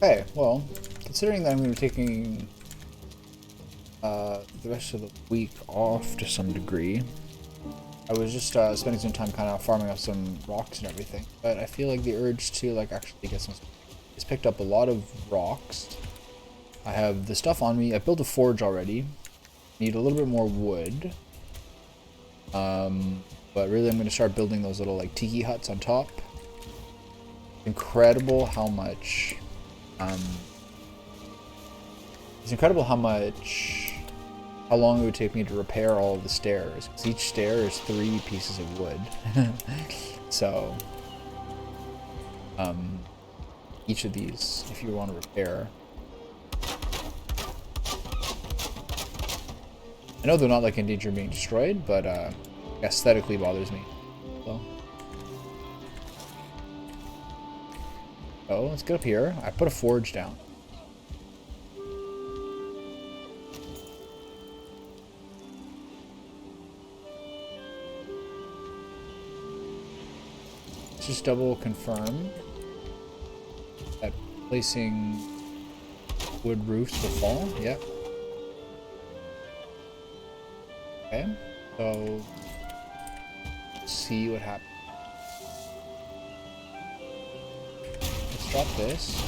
Okay, well, considering that I'm going to be taking the rest of the week off to some degree, I was just spending some time kind of farming up some rocks and everything. But I feel like the urge to like actually get some. Just picked up a lot of rocks. I have the stuff on me. I built a forge already. Need a little bit more wood. But really, I'm going to start building those little like tiki huts on top. Incredible how much. It's incredible how long it would take me to repair all of the stairs. Because each stair is 3 pieces of wood. So, each of these, if you want to repair. I know they're not like in danger of being destroyed, but aesthetically bothers me. So let's get up here. I put a forge down. Let's just double confirm that placing wood roofs will fall. Yep. Okay, so let's see what happens. Let's drop this.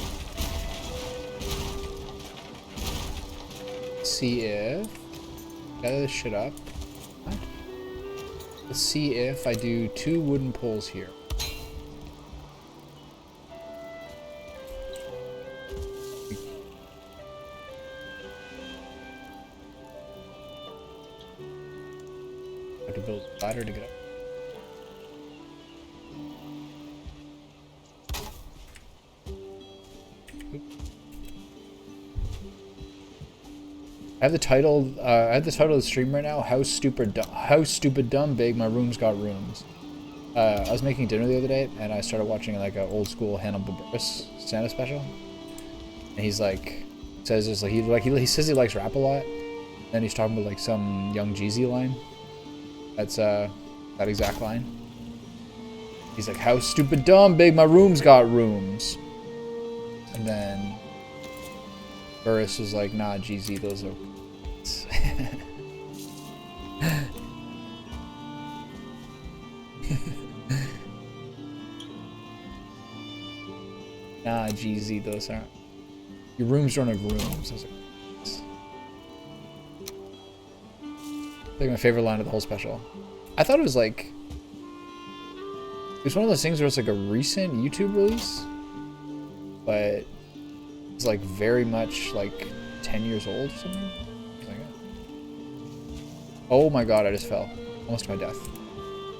See if gather this shit up. Let's see if I do 2 wooden poles here. I have to build a ladder to get up. I have the title of the stream right now. How stupid dumb big my room's got rooms. I was making dinner the other day and I started watching like an old school Hannibal Buress Santa special. And he's like says this like he says he likes rap a lot. Then he's talking about like some Young Jeezy line. That's that exact line. He's like, how stupid dumb big my room's got rooms. And then Burris was like, nah, Jeezy, those are nah, Jeezy, those aren't. Your rooms don't have rooms. Those are like my favorite line of the whole special. I thought it was like it was one of those things where it's like a recent YouTube release, but it's like very much like 10 years old or something. Oh my god, I just fell. Almost to my death.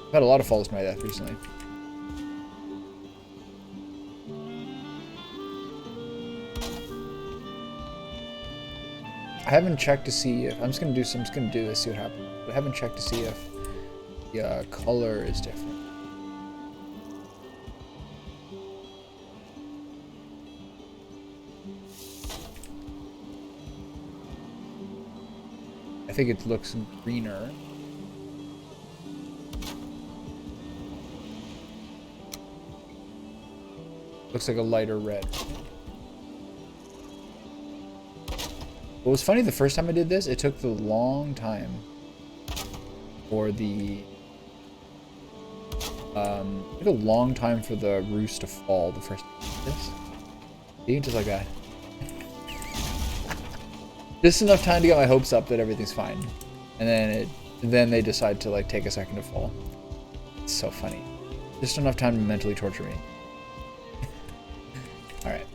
I've had a lot of falls to my death recently. I haven't checked to see if I'm just gonna do this, see what happens. But I haven't checked to see if the color is different. I think it looks greener. Looks like a lighter red. What was funny, the first time I did this, it took the long time for the it took a long time for the roofs to fall the first time I did this. See, just like that. Just enough time to get my hopes up that everything's fine. And then they decide to like take a second to fall. It's so funny. Just enough time to mentally torture me. Alright.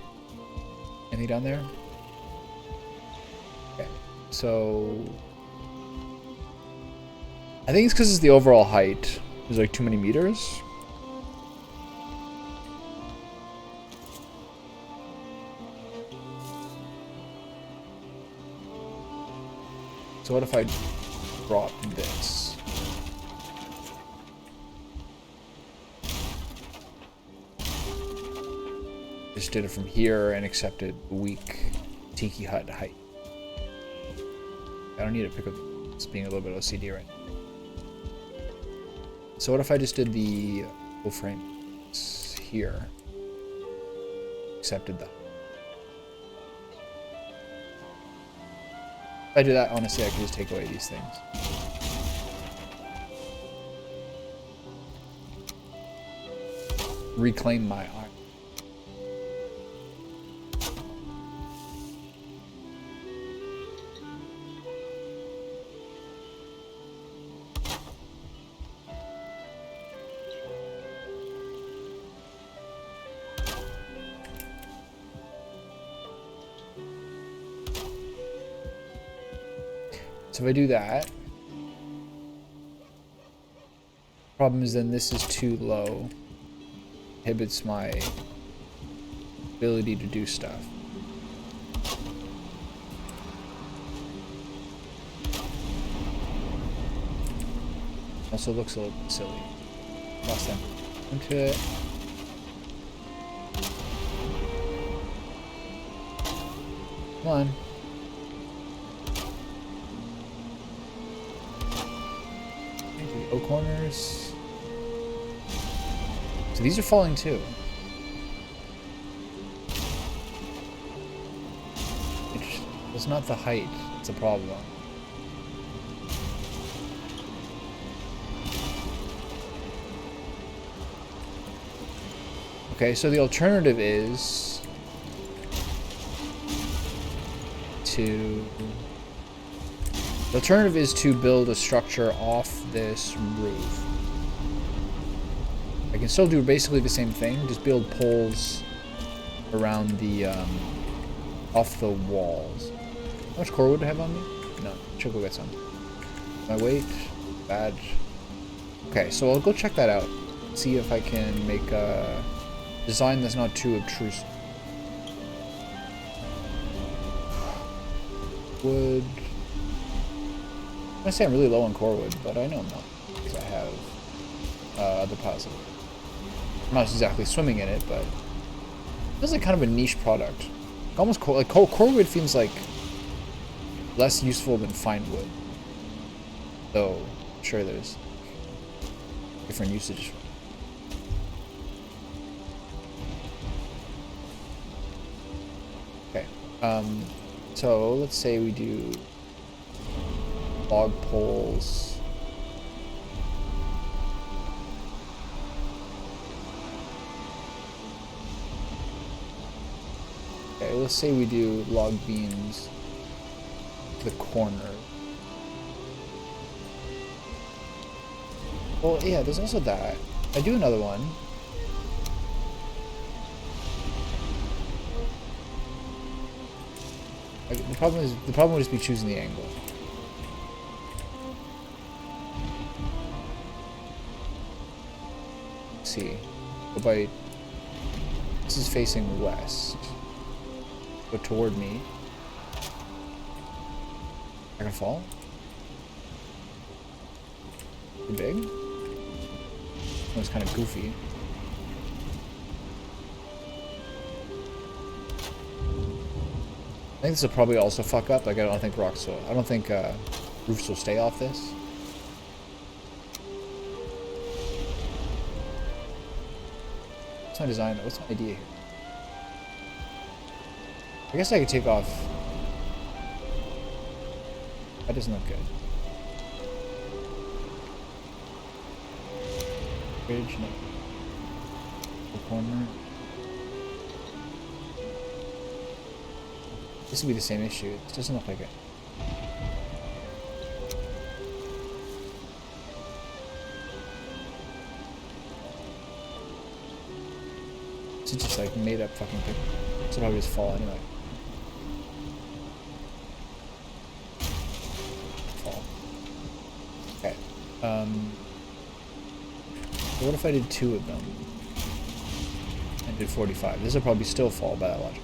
Anything down there? Okay. So I think it's because it's the overall height. There's like too many meters. So what if I drop this? Just did it from here and accepted the weak tiki hut height. I don't need to pick up. It's being a little bit OCD right now. So what if I just did the full frame here? Accepted that. I do that, honestly, I could just take away these things. Reclaim my iron. So if I do that, problem is then this is too low. Inhibits my ability to do stuff. Also looks a little bit silly. Lost them into it. Come on. O corners. So these are falling too. It's not the height, it's a problem. Okay, so the alternative is to... The alternative is to build a structure off this roof. I can still do basically the same thing, just build poles around the, off the walls. How much core wood do I have on me? No, should go get some. My weight, bad. Okay, so I'll go check that out. See if I can make a design that's not too obtrusive. Wood. I say I'm really low on core wood, but I know I'm not because I have other piles of it. I'm not exactly swimming in it, but it feels like kind of a niche product. Almost like core wood seems like less useful than fine wood. Though I'm sure there's different usage. Okay. So let's say we do log poles. Okay, let's say we do log beams to the corner. Well, yeah, there's also that. I do another one. The problem would just be choosing the angle. Let's see. Go by. This is facing west. Go toward me. I can fall. Too big. That was kind of goofy. I think this will probably also fuck up. Like I don't think roofs will stay off this. What's my design? What's my idea here? I guess I could take off. That doesn't look good. Bridge, no. The corner. This would be the same issue. It doesn't look like it. It's just like made up fucking thing. So probably just fall anyway. Fall. Okay. So what if I did 2 of them? And did 45. This will probably still fall by that logic.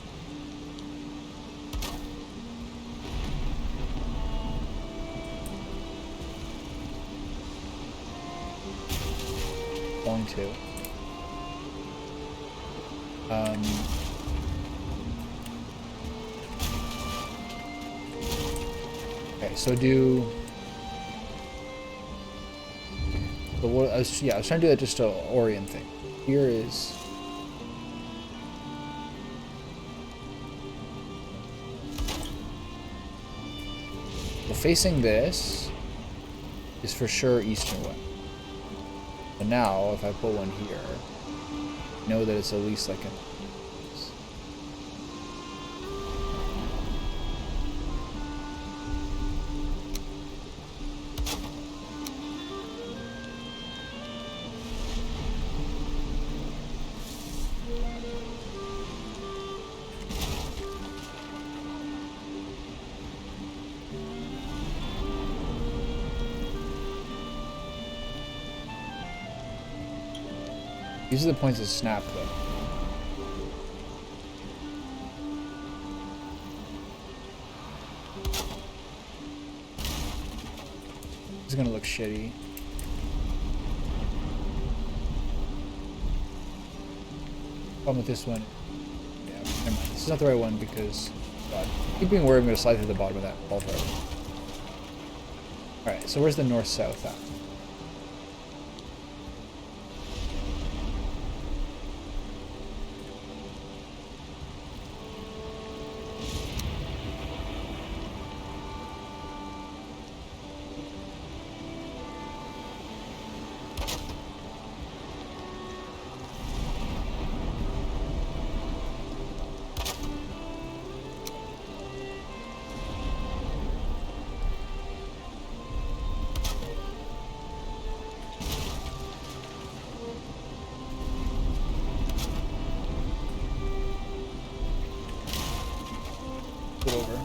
Falling 2. Okay, so do. But what I was trying to do that just to orient thing. Here is. So facing this is for sure eastern wind. But now, if I put one here, know that it's at least like a... These are the points that snap, though. This is gonna look shitty. Problem with this one. Yeah, never mind. This is not the right one because... God. I keep being worried I'm gonna slide through the bottom of that ball forever. Alright, so where's the north-south at? Over.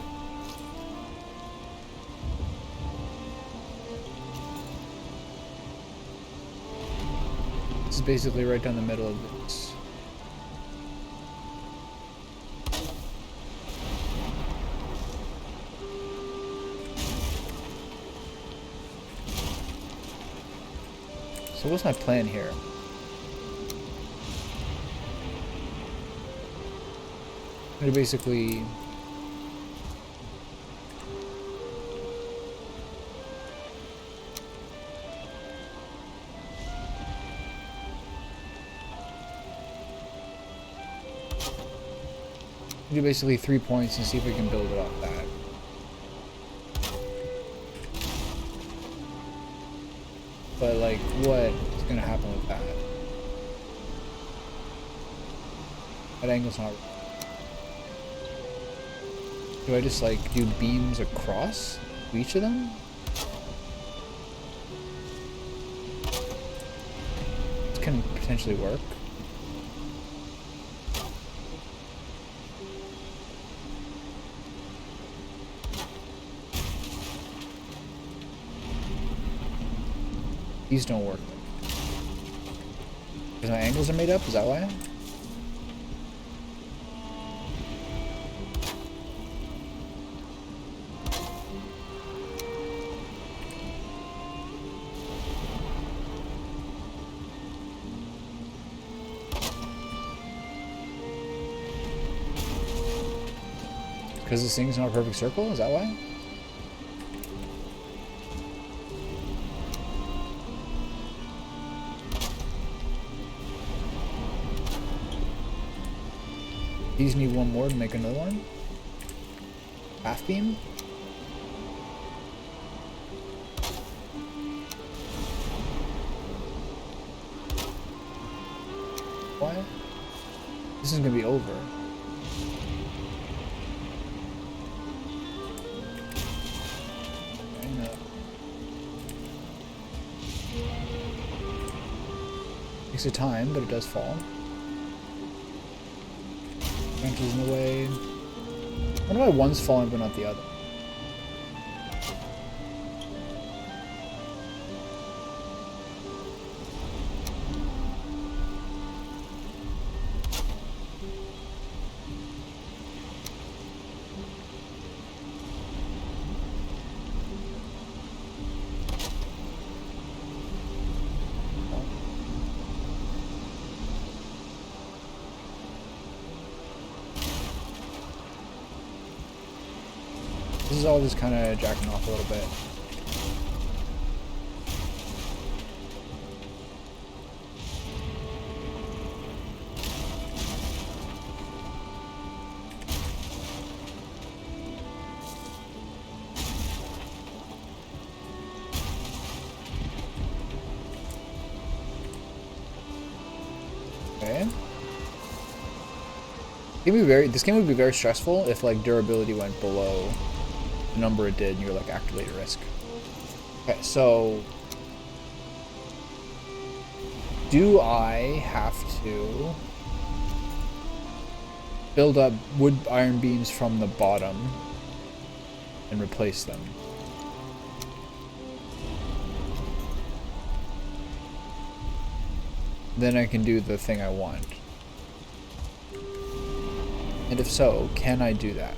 This is basically right down the middle of this. So what's my plan here? I'm gonna basically do basically 3 points and see if we can build it off that. But like, what is gonna happen with that? That angle's not... Do I just like do beams across each of them? This can potentially work. These don't work. Because my angles are made up? Is that why? Because this thing's not a perfect circle? Is that why? These need one more to make another one. Half beam. Why? This is gonna be over. I know. Takes a time, but it does fall. Branches in the way. I wonder why one's falling but not the other. This is all just kind of jacking off a little bit. This game would be very stressful if like durability went below the number it did and you're like activate a risk. Okay, so do I have to build up wood iron beams from the bottom and replace them? Then I can do the thing I want. And if so, can I do that?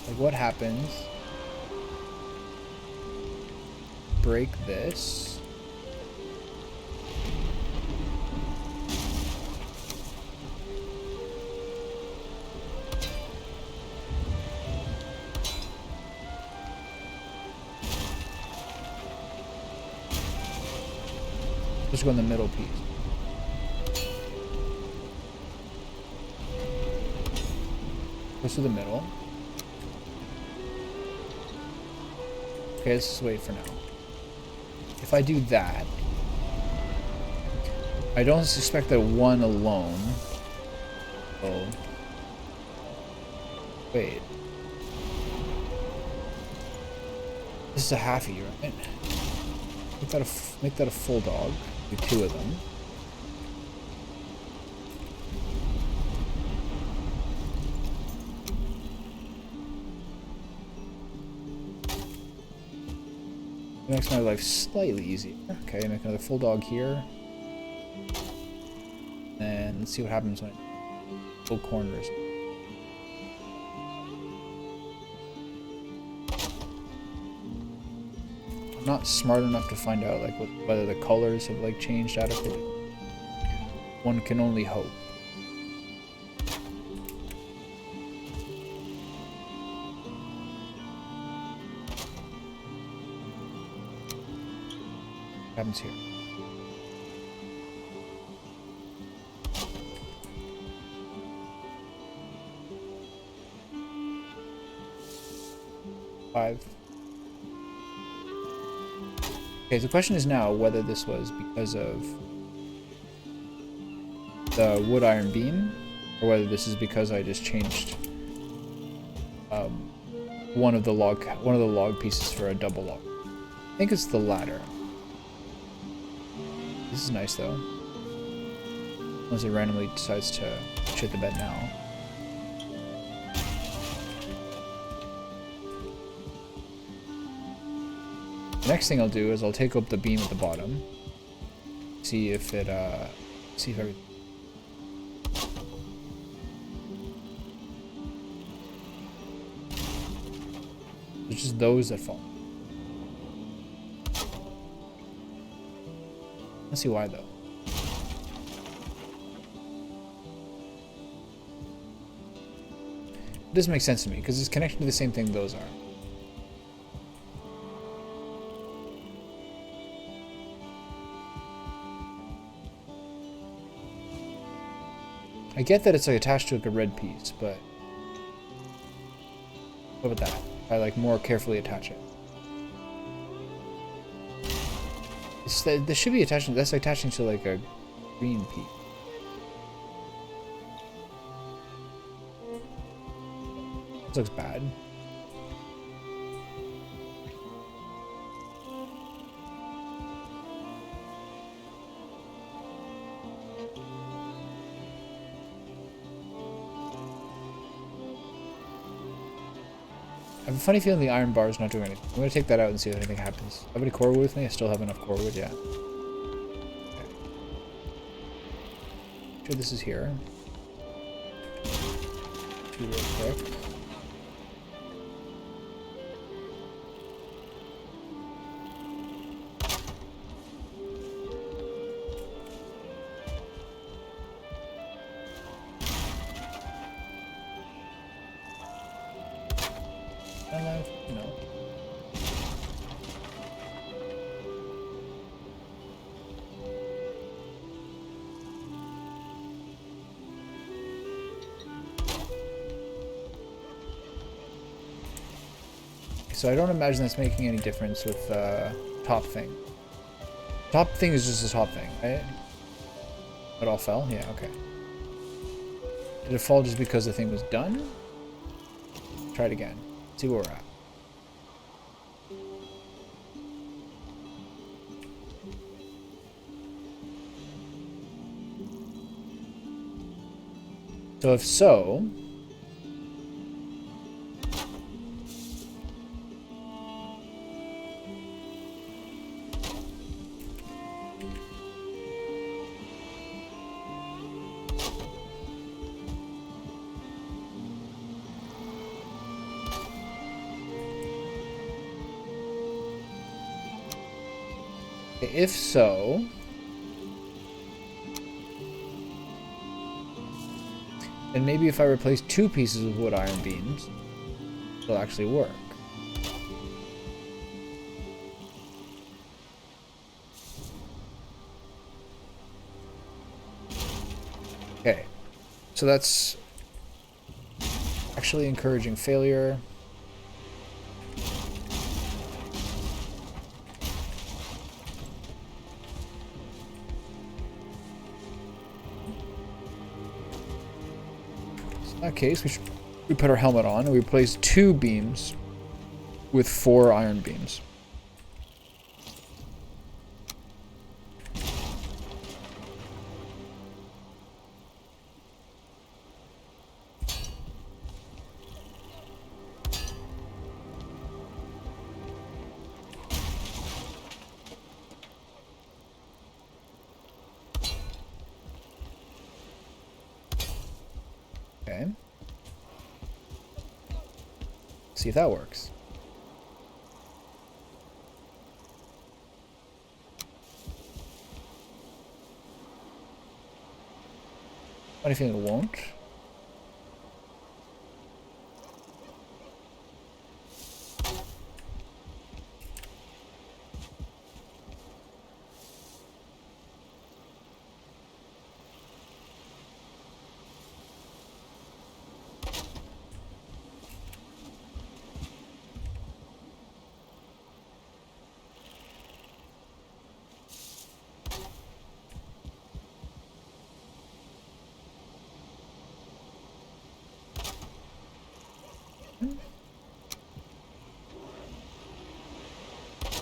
Like, what happens? Break this. Just go in the middle piece. Goes to the middle. Okay, let's just wait for now. If I do that, I don't expect that one alone. Oh. Wait. This is a halfie, right? Make that a full dog. Do two of them. It makes my life slightly easier. Okay, make another full dog here. And let's see what happens when I pull corners. I'm not smart enough to find out like whether the colors have like changed adequately. One can only hope. What happens here? Five. Okay, the question is now whether this was because of the wood iron beam, or whether this is because I just changed one of the log pieces for a double log. I think it's the latter. This is nice though. Unless it randomly decides to shit the bed now. The next thing I'll do is I'll take up the beam at the bottom. See if it, see if everything. It's just those that fall. Let's see why though. This makes sense to me because it's connected to the same thing those are. I get that it's like attached to like a red piece, but what about that? I like more carefully attach it. This should be attaching. That's attaching to like a green piece. This looks bad. I have a funny feeling the iron bar is not doing anything. I'm going to take that out and see if anything happens. Have any core wood with me? I still have enough core wood, yeah. Okay. Sure, this is here. Two real quick. No. So I don't imagine that's making any difference with top thing. Top thing is just a top thing, right? It all fell? Yeah, okay. Did it fall just because the thing was done? Try it again. See where we're at. So if so, then maybe if I replace 2 pieces of wood iron beams, it'll actually work. Okay, so that's actually encouraging failure. In that case, we put our helmet on and we replace 2 beams with 4 iron beams. Okay. See if that works. Funny feeling it won't.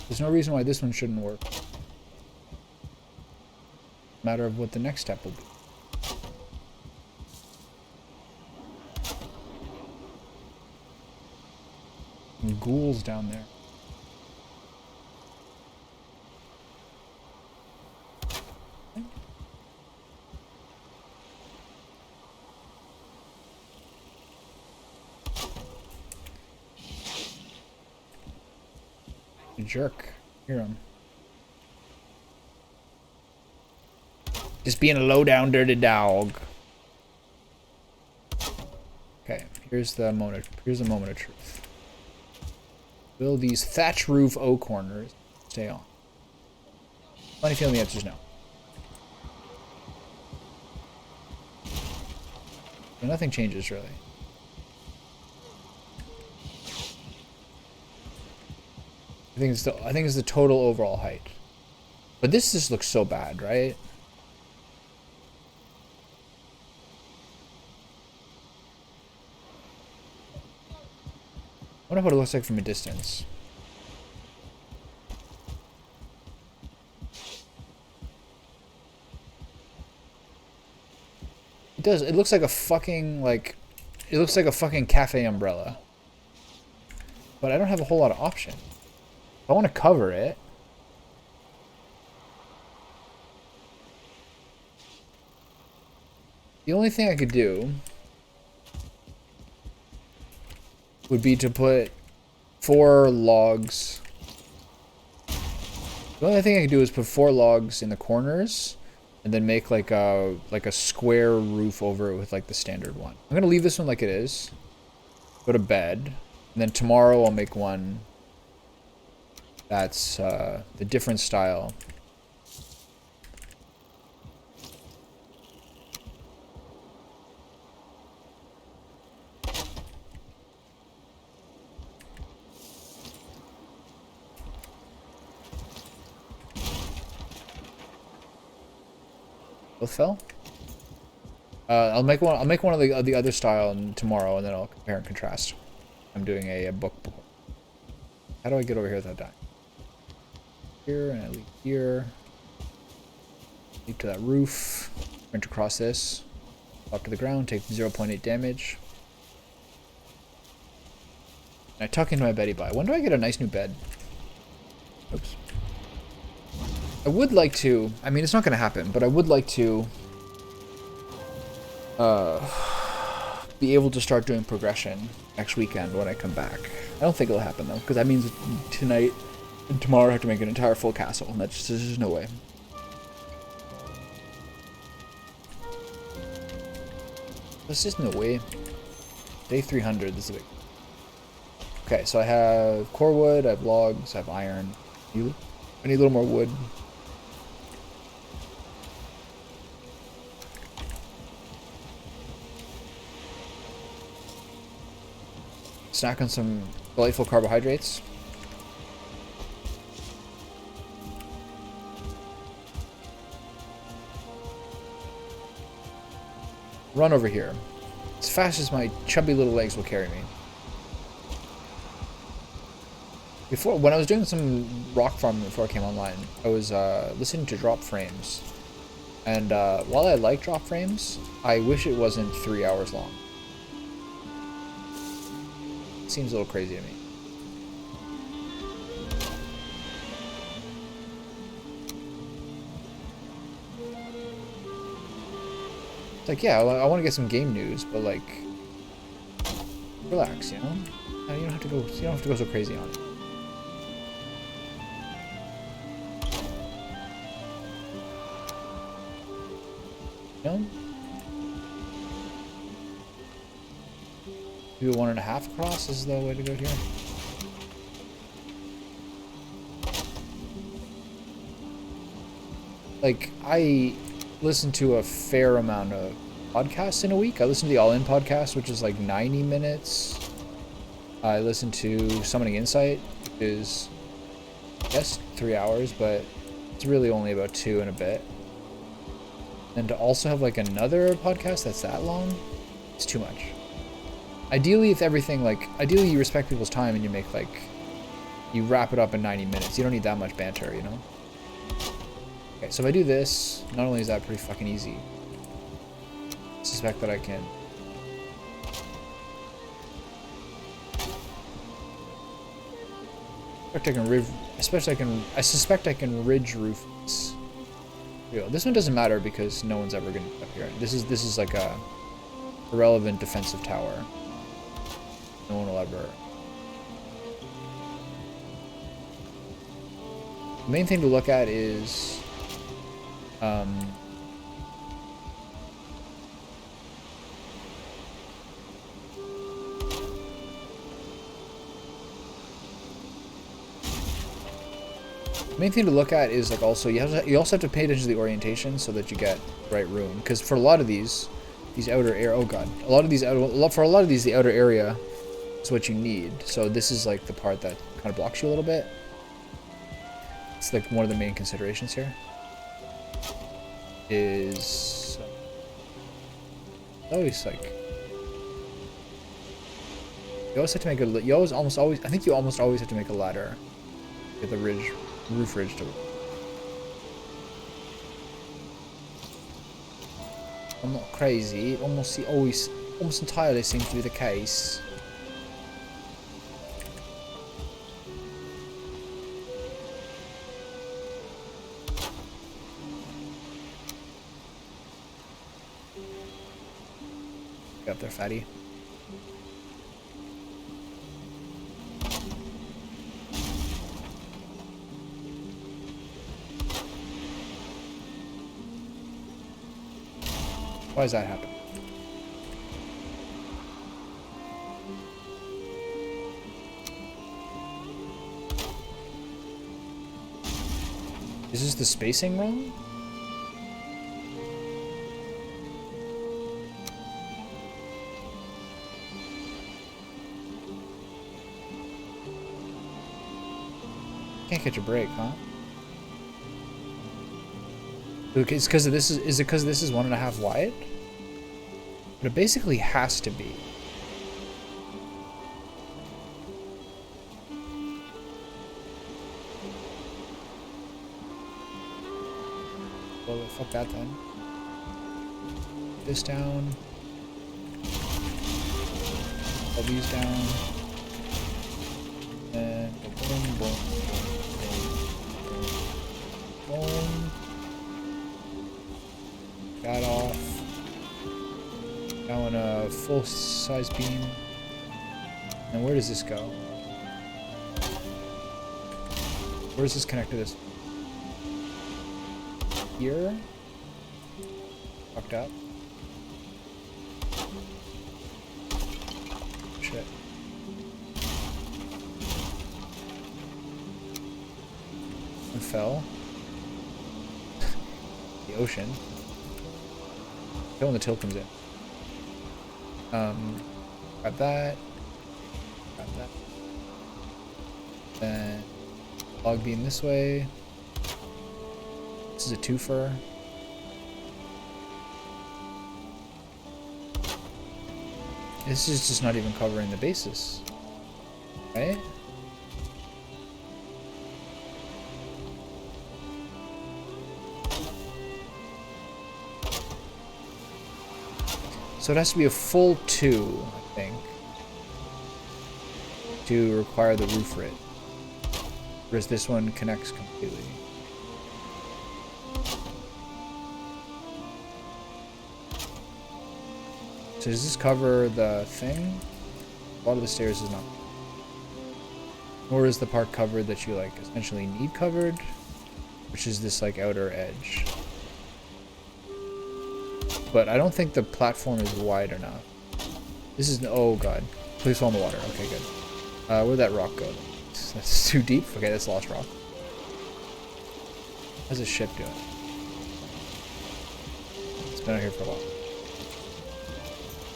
There's no reason why this one shouldn't work. Matter of what the next step will be. Some ghouls down there. You jerk. Hear him. Just being a low-down, dirty dog. Okay, here's the moment of truth. Will these thatch roof O corners stay on? Funny feeling the answer is no. So nothing changes really. I think it's the total overall height. But this just looks so bad, right? I wonder what it looks like from a distance. It does. It looks like a fucking it looks like a fucking cafe umbrella. But I don't have a whole lot of options. I want to cover it. The only thing I could do would be to put 4 logs. The only thing I could do is put 4 logs in the corners and then make like a square roof over it with like the standard one. I'm gonna leave this one like it is. Go to bed. And then tomorrow I'll make one that's the different style. Both fell? I'll make one. I'll make one of the other style tomorrow, and then I'll compare and contrast. I'm doing a book. How do I get over here without dying? Here, and I leap here. Leap to that roof. Sprint across this. Up to the ground. Take 0.8 damage. And I tuck into my Betty by. When do I get a nice new bed? Oops. I would like to. I mean, it's not going to happen, but I would like to. Be able to start doing progression next weekend when I come back. I don't think it'll happen though, because that means tonight and tomorrow I have to make an entire full castle, and that's just, there's just no way. There's just no way. Day 300, this is a big... Okay, so I have core wood, I have logs, I have iron. I need a little more wood. Snack on some delightful carbohydrates. Run over here. As fast as my chubby little legs will carry me. Before, when I was doing some rock farming before I came online, I was listening to drop frames. And while I like drop frames, I wish it wasn't 3 hours long. Seems a little crazy to me. It's like, yeah, I want to get some game news, but like, relax, you know? You don't have to go so crazy on it. You know? Do 1.5 across is the way to go here. Like, I listen to a fair amount of podcasts in a week. I listen to the All In podcast, which is like 90 minutes. I listen to Summoning Insight, which is, I guess, 3 hours, but it's really only about 2 and a bit. And to also have like another podcast that's that long, it's too much. Ideally, if everything, like, ideally you respect people's time and you make, like, you wrap it up in 90 minutes. You don't need that much banter, you know? Okay, so if I do this, not only is that pretty fucking easy, I suspect that I can... I suspect I can ridge roof this. This one doesn't matter because no one's ever gonna get up here. This is like a irrelevant defensive tower. No one will ever. The main thing to look at is like also you also have to pay attention to the orientation so that you get the right room, because for a lot of these outer area, oh god, for a lot of these the outer area is what you need. So this is like the part that kind of blocks you a little bit. It's like one of the main considerations here is always like you always have to make a I think you almost always have to make a ladder to get the roof ridge to work. I'm not crazy. Almost entirely seems to be the case. Get up there, fatty. Why does that happen? Is this the spacing wrong? Can't catch a break, huh? It's because this is 1.5 wide? But it basically has to be. Well, fuck that then. This down. All these down. And boom, boom, boom, boom, boom. That off. Now on a full size beam. And where does this go? Where does this connect to this? Here? Fucked up. Shit. One fell. The ocean. When the tilt comes in. Grab that. Grab that. Then log beam this way. This is a twofer. This is just not even covering the basis. Right? So it has to be a full 2, I think, to require the roof rit. Whereas this one connects completely. So does this cover the thing? A lot of the stairs is not. Or is the part covered that you like essentially need covered? Which is this like outer edge. But I don't think the platform is wide enough. This is, oh god. Please fall in the water. Okay, good. Where'd that rock go? That's too deep? Okay, that's lost rock. How's this ship doing? It's been out here for a while.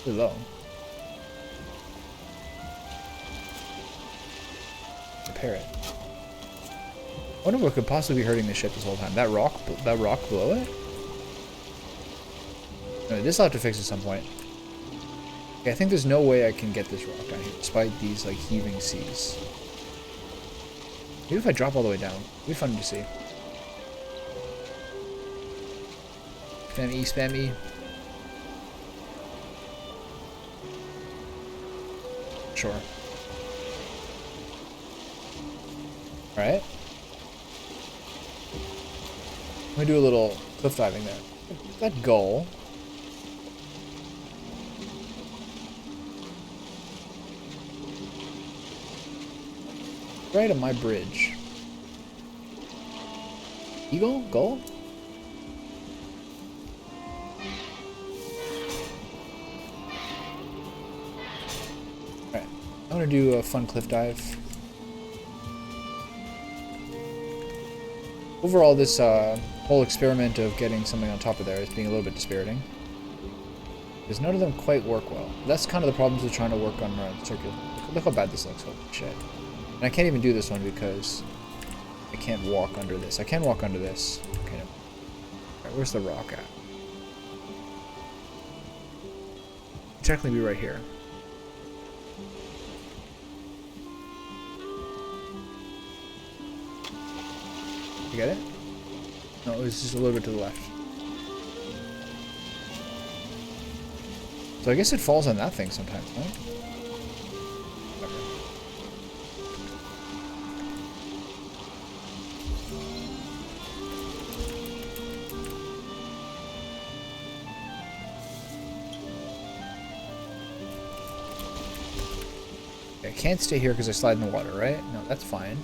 Too low. Repair it. I wonder what could possibly be hurting the ship this whole time. That rock below it? No, this will have to fix at some point. Okay, I think there's no way I can get this rock down here, despite these like heaving seas. Maybe if I drop all the way down, it'll be fun to see. Spam E, spam E. Sure. Alright. I'm gonna do a little cliff diving there. That gull. Right on my bridge. Eagle? Gull? Alright. I'm gonna do a fun cliff dive. Overall, this whole experiment of getting something on top of there is being a little bit dispiriting. Because none of them quite work well. That's kind of the problems with trying to work on circular. Look how bad this looks. Holy shit. And I can't even do this one because I can't walk under this. I can walk under this. Okay. Alright, where's the rock at? It'd technically be right here. You get it? No, it was just a little bit to the left. So I guess it falls on that thing sometimes, right? I can't stay here because I slide in the water, right? No, that's fine.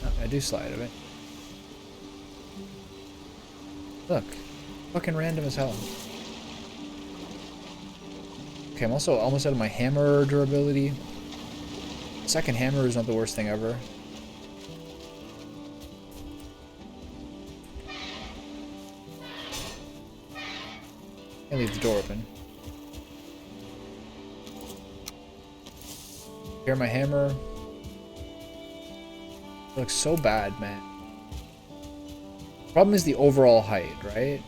No, I do slide a bit. Look. Fucking random as hell. Okay, I'm also almost out of my hammer durability. Second hammer is not the worst thing ever. Can't leave the door open. Here, my hammer. It looks so bad, man. Problem is the overall height, right?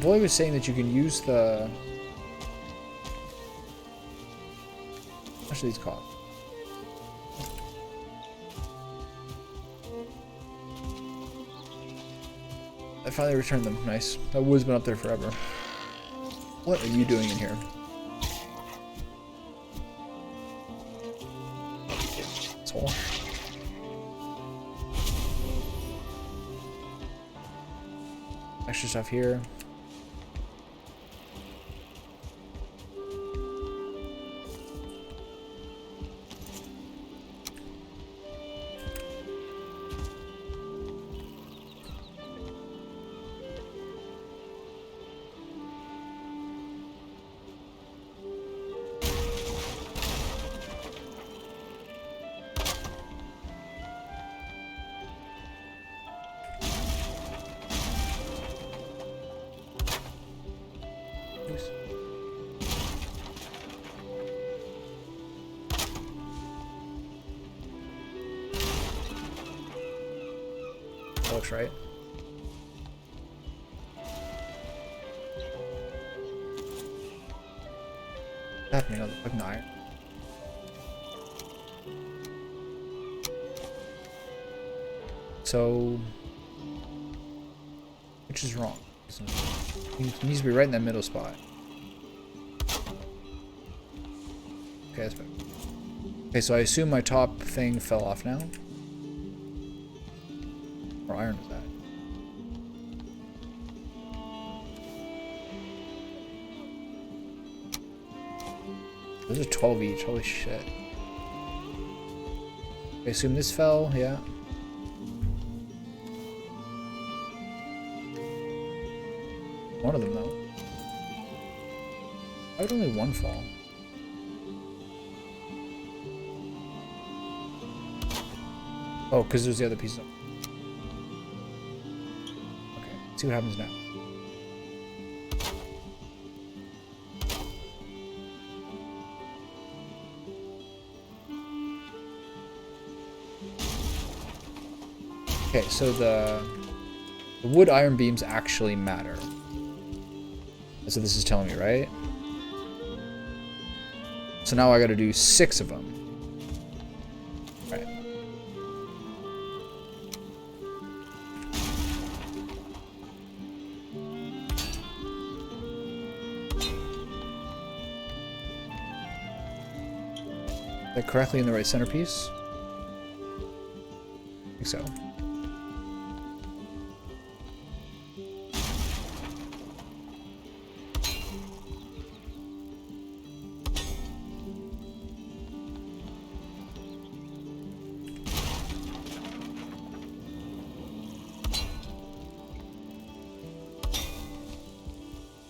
Volley was saying that you can use the... How much do these cost? I finally returned them. Nice. That wood's been up there forever. What are you doing in here? Asshole. Extra stuff here. That looks right. What's happening on the fucking iron? So, which is wrong? It needs to be right in that middle spot. Okay, that's better. Okay, so I assume my top thing fell off now. Or iron is that? Those are 12 each, holy shit. I assume this fell, yeah. One of them though. Why would only one fall? Oh, because there's the other piece of... Okay, let's see what happens now. Okay, so the wood iron beams actually matter. That's what this is telling me, right? So now I gotta do 6 of them. Right. Is that correctly in the right centerpiece? I think so.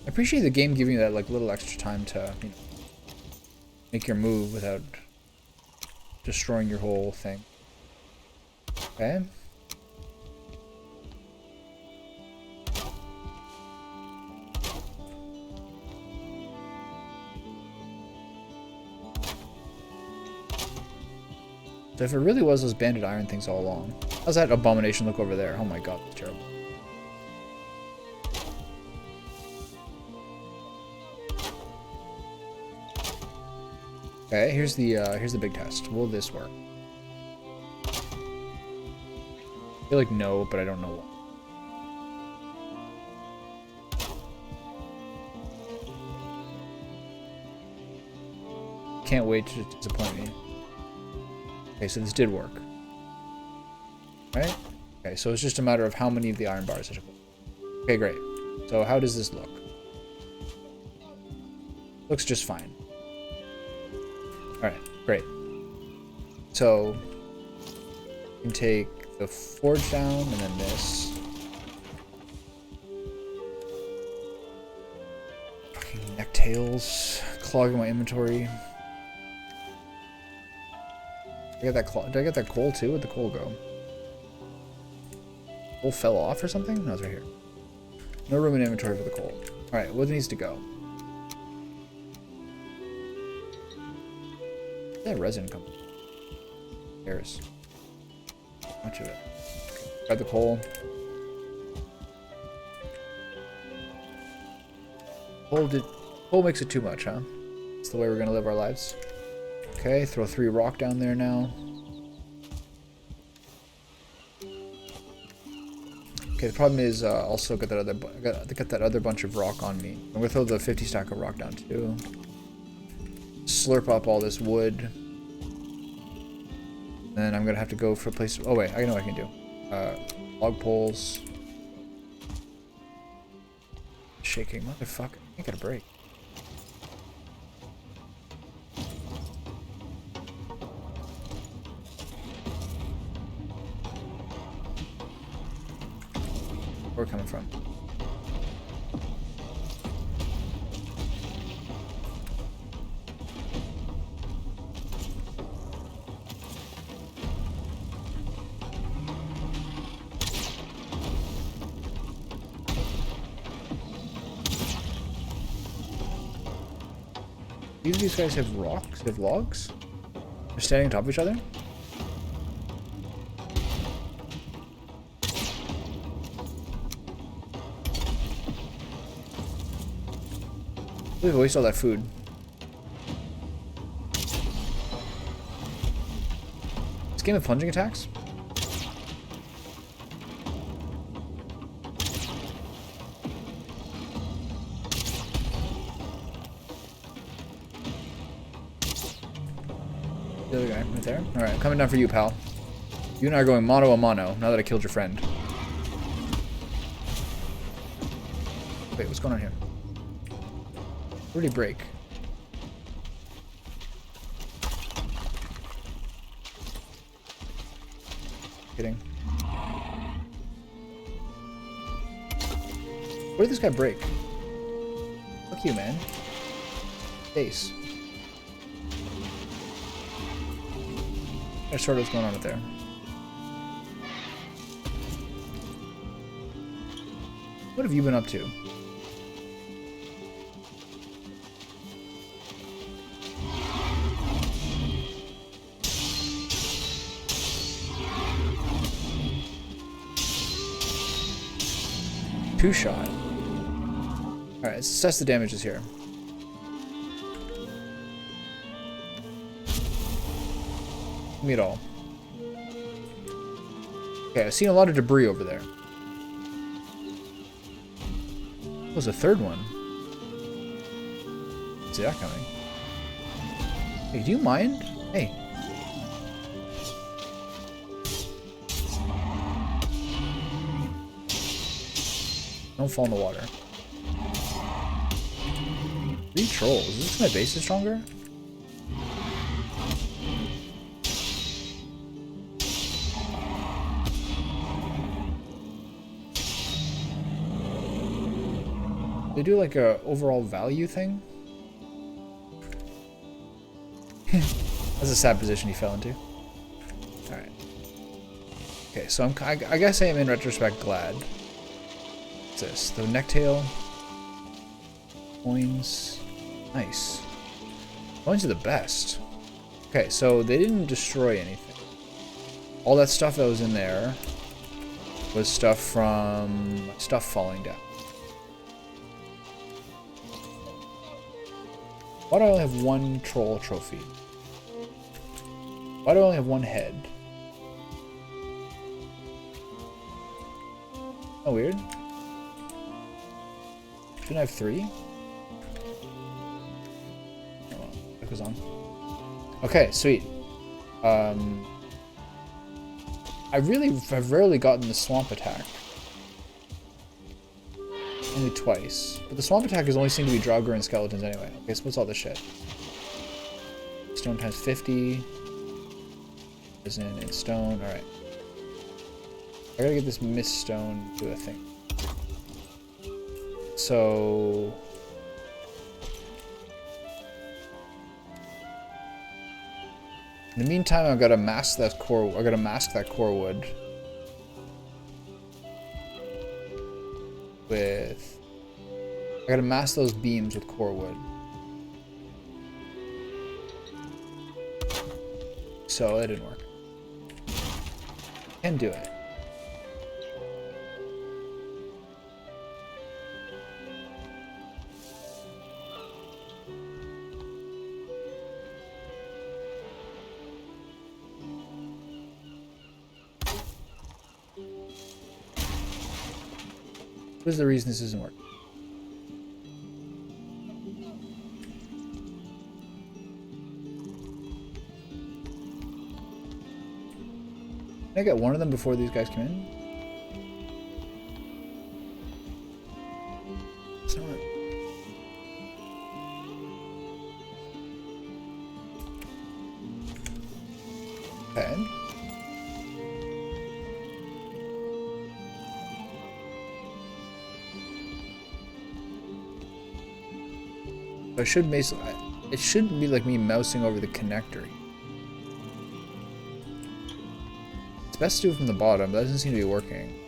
I appreciate the game giving you that like little extra time to, you know, make your move without destroying your whole thing. Okay. So if it really was those banded iron things all along, how's that abomination look over there? Oh my god, that's terrible. Okay, here's the big test. Will this work? I feel like no, but I don't know why. Can't wait to disappoint me. Okay, so this did work. Right? Okay, so it's just a matter of how many of the iron bars I took. Okay, great. So how does this look? Looks just fine. Alright, great. So, you can take the forge down, and then this. Fucking necktails, clogging my inventory. Did I get that coal too? Where'd the coal go? Coal fell off or something? No, it's right here. No room in inventory for the coal. Alright, what needs to go? That resin come. There's much of it. Okay. Grab the coal. Coal makes it too much, huh? It's the way we're gonna live our lives. Okay, throw 3 rock down there now. Okay, the problem is also get that other bunch of rock on me. I'm gonna throw the 50 stack of rock down too. Slurp up all this wood. Then I'm gonna have to go for a place. Oh wait, I know what I can do. Log poles. Shaking, motherfucker! I got a break. Where we're coming from? Do these guys have rocks? Have logs? They're standing on top of each other? We've wasted all that food. This game of plunging attacks? The other guy right there. Alright, I'm coming down for you, pal. You and I are going mano a mano now that I killed your friend. Wait, what's going on here? Where'd he break? Kidding. Where did this guy break? Fuck you, man. Base. I sort of what's going on up there. What have you been up to? Two shot. Alright, let's assess the damages here. Give me it all. Okay, I've seen a lot of debris over there. What was the third one? Didn't see that coming. Hey, do you mind? Hey. Don't fall in the water. 3 trolls. Is this my base is stronger? They do like a overall value thing. That's a sad position he fell into. All right. Okay, so I guess I am in retrospect glad. What's this? The necktail. Coins. Nice. Coins are the best. Okay, so they didn't destroy anything. All that stuff that was in there was stuff from stuff falling down. Why do I only have 1 troll trophy? Why do I only have 1 head? Oh, weird. Shouldn't I have 3? Oh well, that goes on. Okay, sweet. I've rarely gotten the swamp attack. Only twice. But the swamp attackers only seem to be Draugr and skeletons anyway. Okay, so what's all this shit? Stone times 50. Isn't it stone? Alright. I gotta get this mist stone to a thing. So... in the meantime, I've gotta mask that core wood. With... I gotta mask those beams with core wood. So, that didn't work. Can do it. What is the reason this isn't working? Can I get one of them before these guys come in? It's not. Okay. I should basically, it shouldn't be like me mousing over the connector. It's best to do it from the bottom, but that doesn't seem to be working.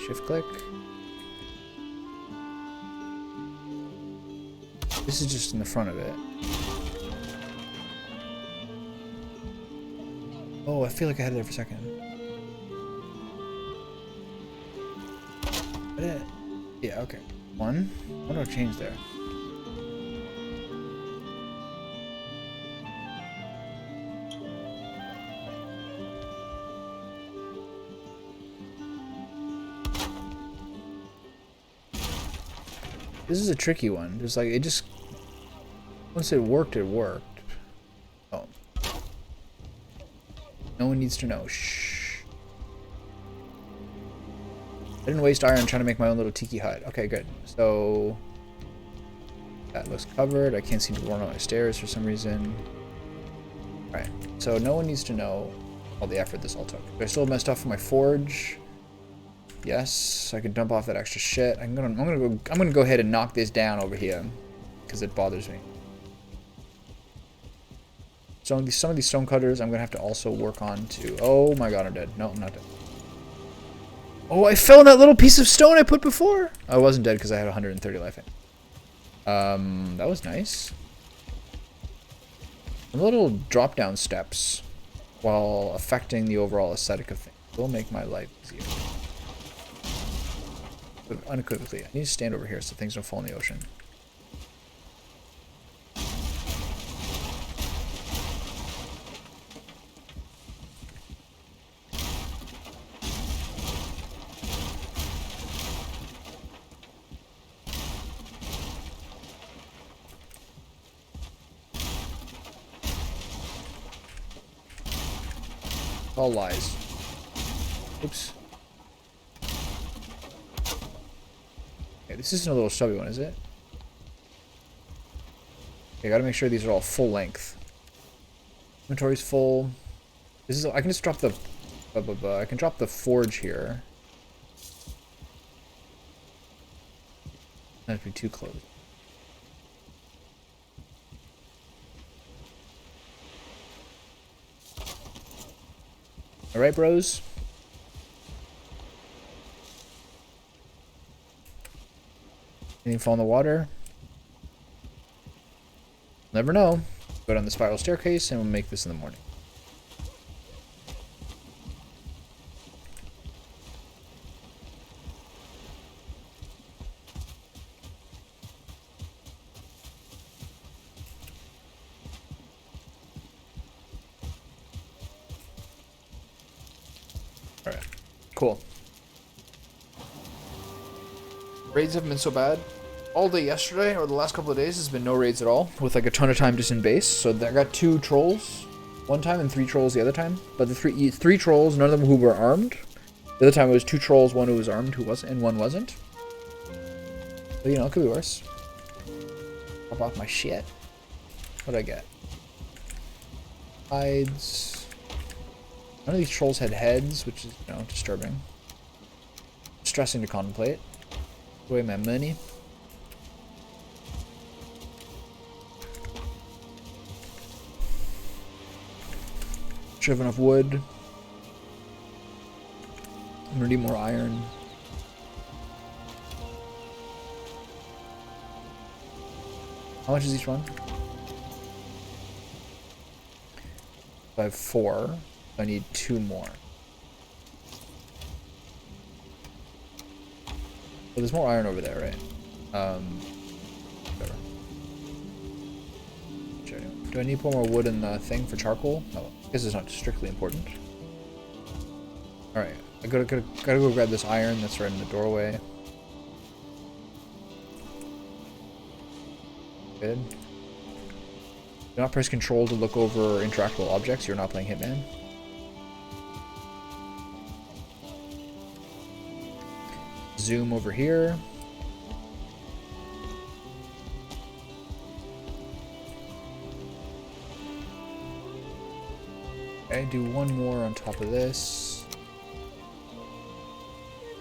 Shift click. This is just in the front of it. Oh, I feel like I had it there for a second. Yeah, okay. One. What do I change there? This is a tricky one. Just like, it just... Once it worked, it worked. Oh. No one needs to know. Shh. I didn't waste iron trying to make my own little tiki hut. Okay, good. So... That looks covered. I can't seem to run on my stairs for some reason. Alright. So no one needs to know all the effort this all took. Do I still have my stuff for my forge? Yes, I can dump off that extra shit. I'm gonna go ahead and knock this down over here because it bothers me. So some of these stone cutters I'm gonna have to also work on too. Oh my god, I'm dead. No, I'm not dead. Oh, I fell in that little piece of stone I put before. I wasn't dead because I had 130 life in. That was nice. Some little drop down steps while affecting the overall aesthetic of things will make my life easier. Unequivocally, I need to stand over here so things don't fall in the ocean. All lies. Oops. Okay, this isn't a little stubby one, is it? Okay, gotta make sure these are all full length. Inventory's full. This is. I can just drop the. I can drop the forge here. That'd be too close. All right, bros. Anything fall in the water? Never know. Go down the spiral staircase and we'll make this in the morning. Alright. Cool. Raids haven't been so bad. All day yesterday, or the last couple of days, has been no raids at all, with like a ton of time just in base. So I got 2 trolls one time and 3 trolls the other time. But the three trolls, none of them who were armed. The other time it was 2 trolls, one who was armed, who wasn't, and one wasn't. But you know, it could be worse. Pop off my shit. What'd I get? Hides. None of these trolls had heads, which is, you know, disturbing. Distressing to contemplate. Away my money. Should have enough wood. I'm gonna need more iron. How much is each one? I have 4. I need 2 more. Well, there's more iron over there, right? Whatever. Sure. Do I need to put more wood in the thing for charcoal? No, I guess it's not strictly important. Alright, I gotta go grab this iron that's right in the doorway. Good. Do not press control to look over interactable objects. You're not playing Hitman. Zoom over here. Okay, do one more on top of this.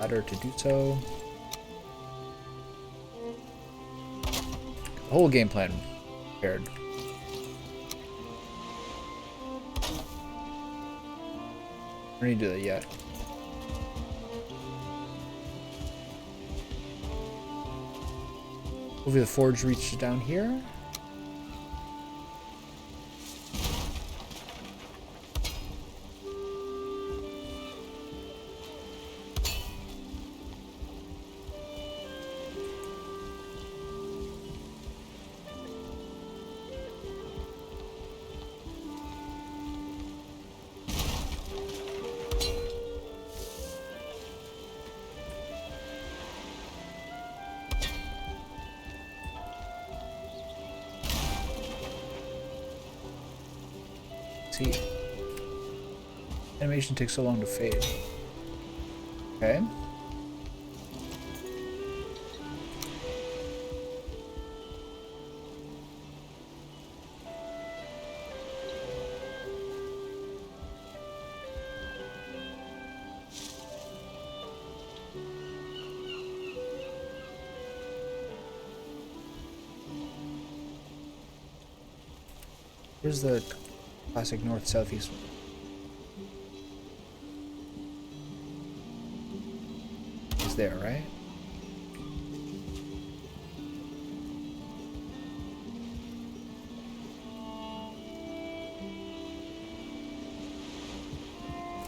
Ladder to do so. The whole game plan prepared. I don't need to do that yet. Hopefully the forge reaches down here. See, animation takes so long to fade. Okay. Where's the classic north-southeast one? It's there, right?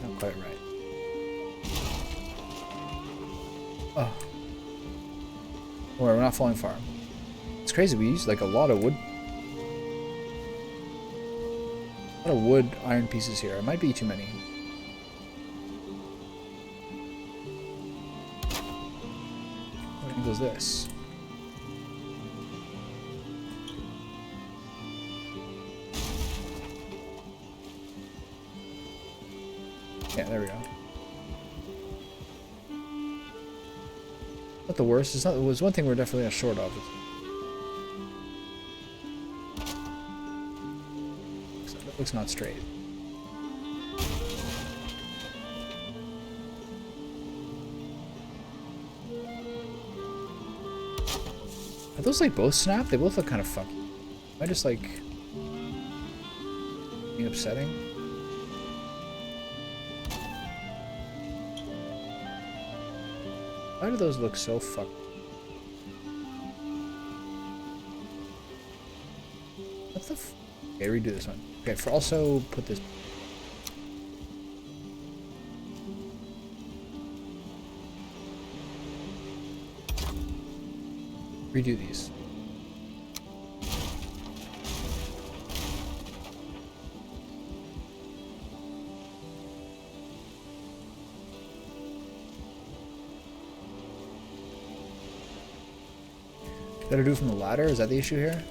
Not quite right. Oh. Don't worry, we're not falling far. It's crazy, we use like a lot of wood. A lot of wood iron pieces here. It might be too many. What angle is this? Yeah, there we go. Not the worst. It's not. It was one thing we're definitely not short of. Looks not straight. Are those like both snap? They both look kind of funky. Am I just like being upsetting? Why do those look so fucked? What the f— okay, redo this one. Okay, for also put this. Redo these. Better do it from the ladder? Is that the issue here?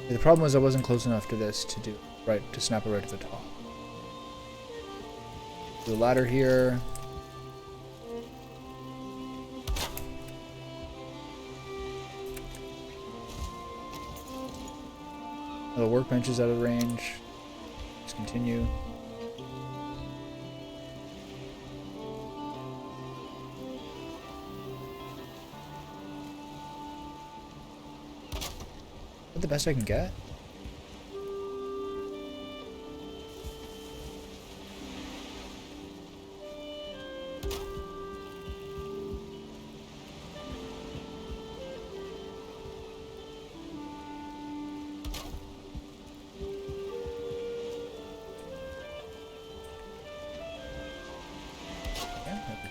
The problem was I wasn't close enough to this to do right, to snap it right to the top. The ladder here. The workbench is out of range. Let's continue. Is that the best I can get?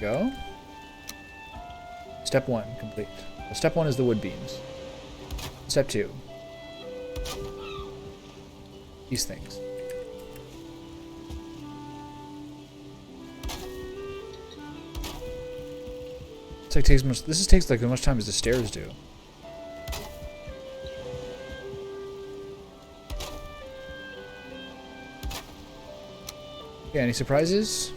Go. Step 1 complete. So step 1 is the wood beams. Step 2. These things. It's like this takes like as much time as the stairs do. Okay, any surprises?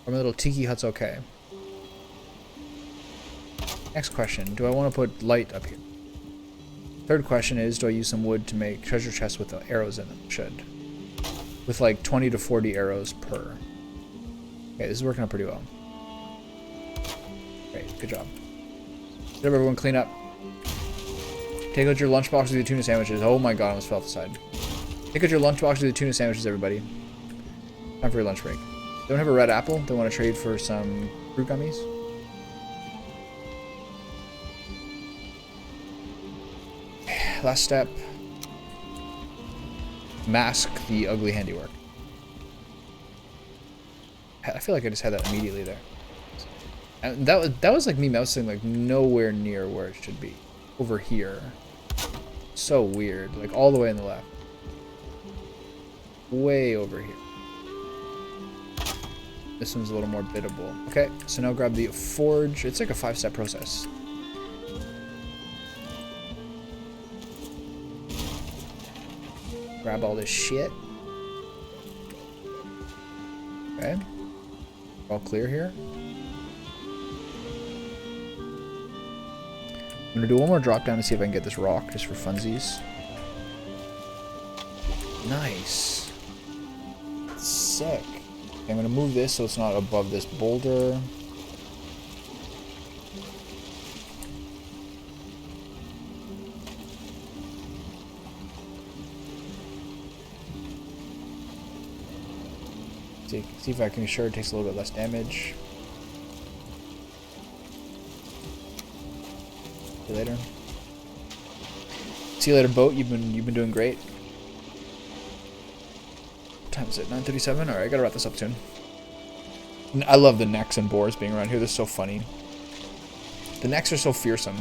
Or my little tiki hut's okay. Next question, do I want to put light up here? Third question is, do I use some wood to make treasure chests with the arrows in them? Should. With like 20 to 40 arrows per. Okay, this is working out pretty well. Great, good job. Good job, everyone, clean up. Take out your lunchbox with the tuna sandwiches. Oh my god, I almost fell off the side. Take out your lunchbox with the tuna sandwiches, everybody. Time for your lunch break. Don't have a red apple? Don't want to trade for some fruit gummies? Last step. Mask the ugly handiwork. I feel like I just had that immediately there. And that was like me mousing like nowhere near where it should be. Over here. So weird. Like all the way on the left. Way over here. This one's a little more biddable. Okay, so now grab the forge. It's like a 5-step process. Grab all this shit. Okay. All clear here. I'm gonna do one more drop down to see if I can get this rock just for funsies. Nice. Sick. Okay, I'm gonna move this so it's not above this boulder. See if I can be sure it takes a little bit less damage. See you later. See you later, boat. You've been doing great. What time is it? 9:37. All right, I gotta wrap this up soon. I love the necks and boars being around here. They're so funny. The necks are so fearsome.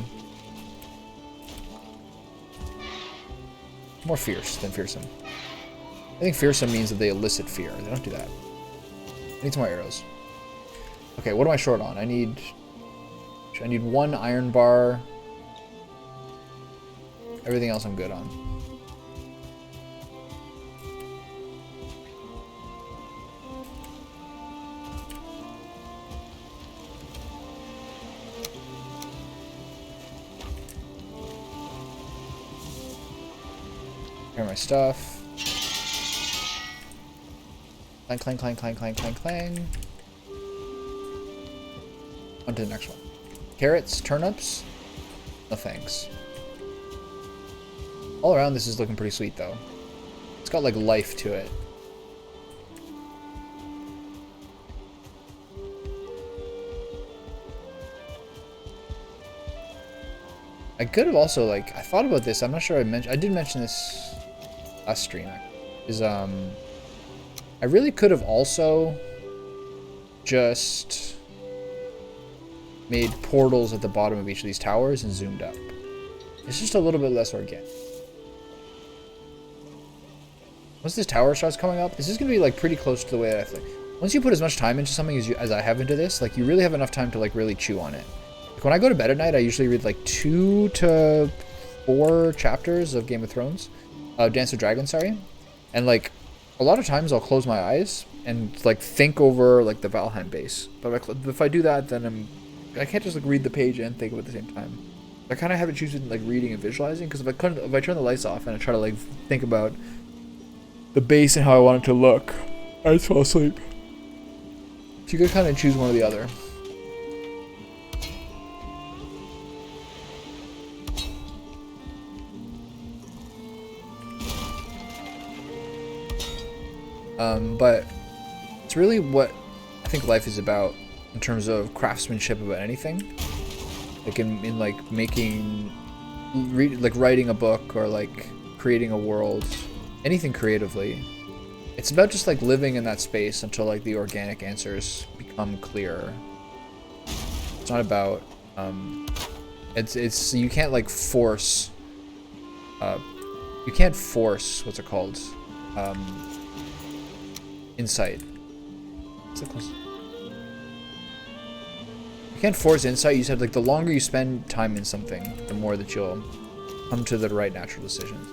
More fierce than fearsome. I think fearsome means that they elicit fear. They don't do that. I need some more arrows. Okay, what am I short on? I need 1 iron bar. Everything else I'm good on. Here are my stuff. Clang, clang, clang, clang, clang, clang, clang. On to the next one. Carrots, turnips. No thanks. All around this is looking pretty sweet though. It's got like life to it. I could have also like, I thought about this. I'm not sure I did mention this last stream. Is I really could have also just made portals at the bottom of each of these towers and zoomed up. It's just a little bit less organic. Once this tower starts coming up, this is going to be like pretty close to the way that I think. Once you put as much time into something as I have into this, like you really have enough time to like really chew on it. Like when I go to bed at night, I usually read like 2 to 4 chapters of Game of Thrones, Dance of Dragons, sorry. And like a lot of times I'll close my eyes and like think over like the Valheim base. But if I do that, then I can't just like read the page and think of it at the same time. I kind of have to choose between like reading and visualizing, because if I turn the lights off and I try to like think about the base and how I want it to look, I just fall asleep. So you could kind of choose one or the other. But it's really what I think life is about in terms of craftsmanship about anything. Like in like writing a book or like creating a world, anything creatively. It's about just like living in that space until like the organic answers become clearer. It's not about it's you can't like force you can't force what's it called insight. What's it called? You can't force insight. You said like the longer you spend time in something, the more that you'll come to the right natural decisions.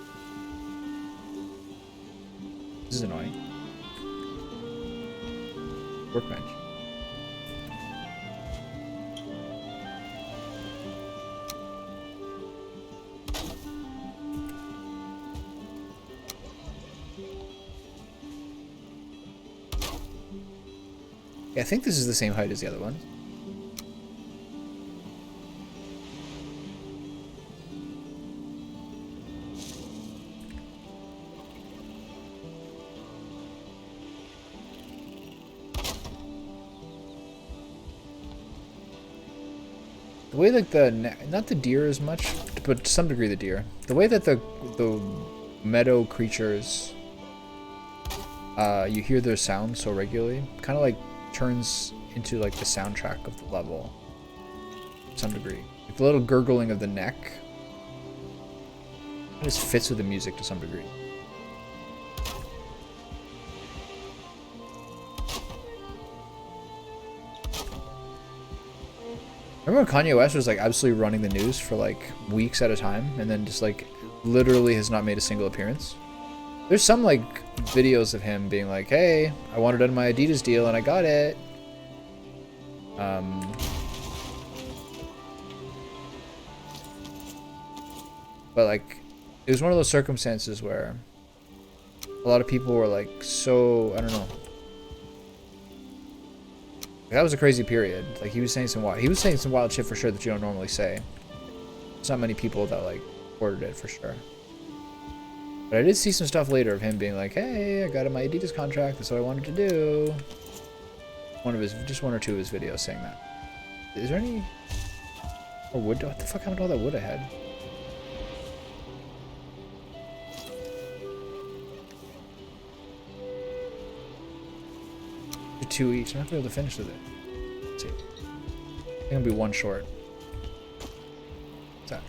This is annoying. Workbench. Yeah, I think this is the same height as the other one. The way like not the deer as much, but to some degree the deer. The way that the meadow creatures, you hear their sound so regularly, kind of like turns into like the soundtrack of the level. To some degree, like the little gurgling of the neck, it just fits with the music to some degree. Remember when Kanye West was like absolutely running the news for like weeks at a time and then just like literally has not made a single appearance? There's some like videos of him being like, hey, I wanted out of my Adidas deal and I got it. But like, it was one of those circumstances where a lot of people were like so, I don't know. That was a crazy period. Like he was saying some wild shit for sure that you don't normally say. There's not many people that like ordered it for sure. But I did see some stuff later of him being like, hey, I got my Adidas contract, that's what I wanted to do. Just one or two of his videos saying that. Is there any more wood? What the fuck happened to all that wood I had? Two each. I'm not gonna be able to finish with it. Let's see. I think I'll be one short. What's that?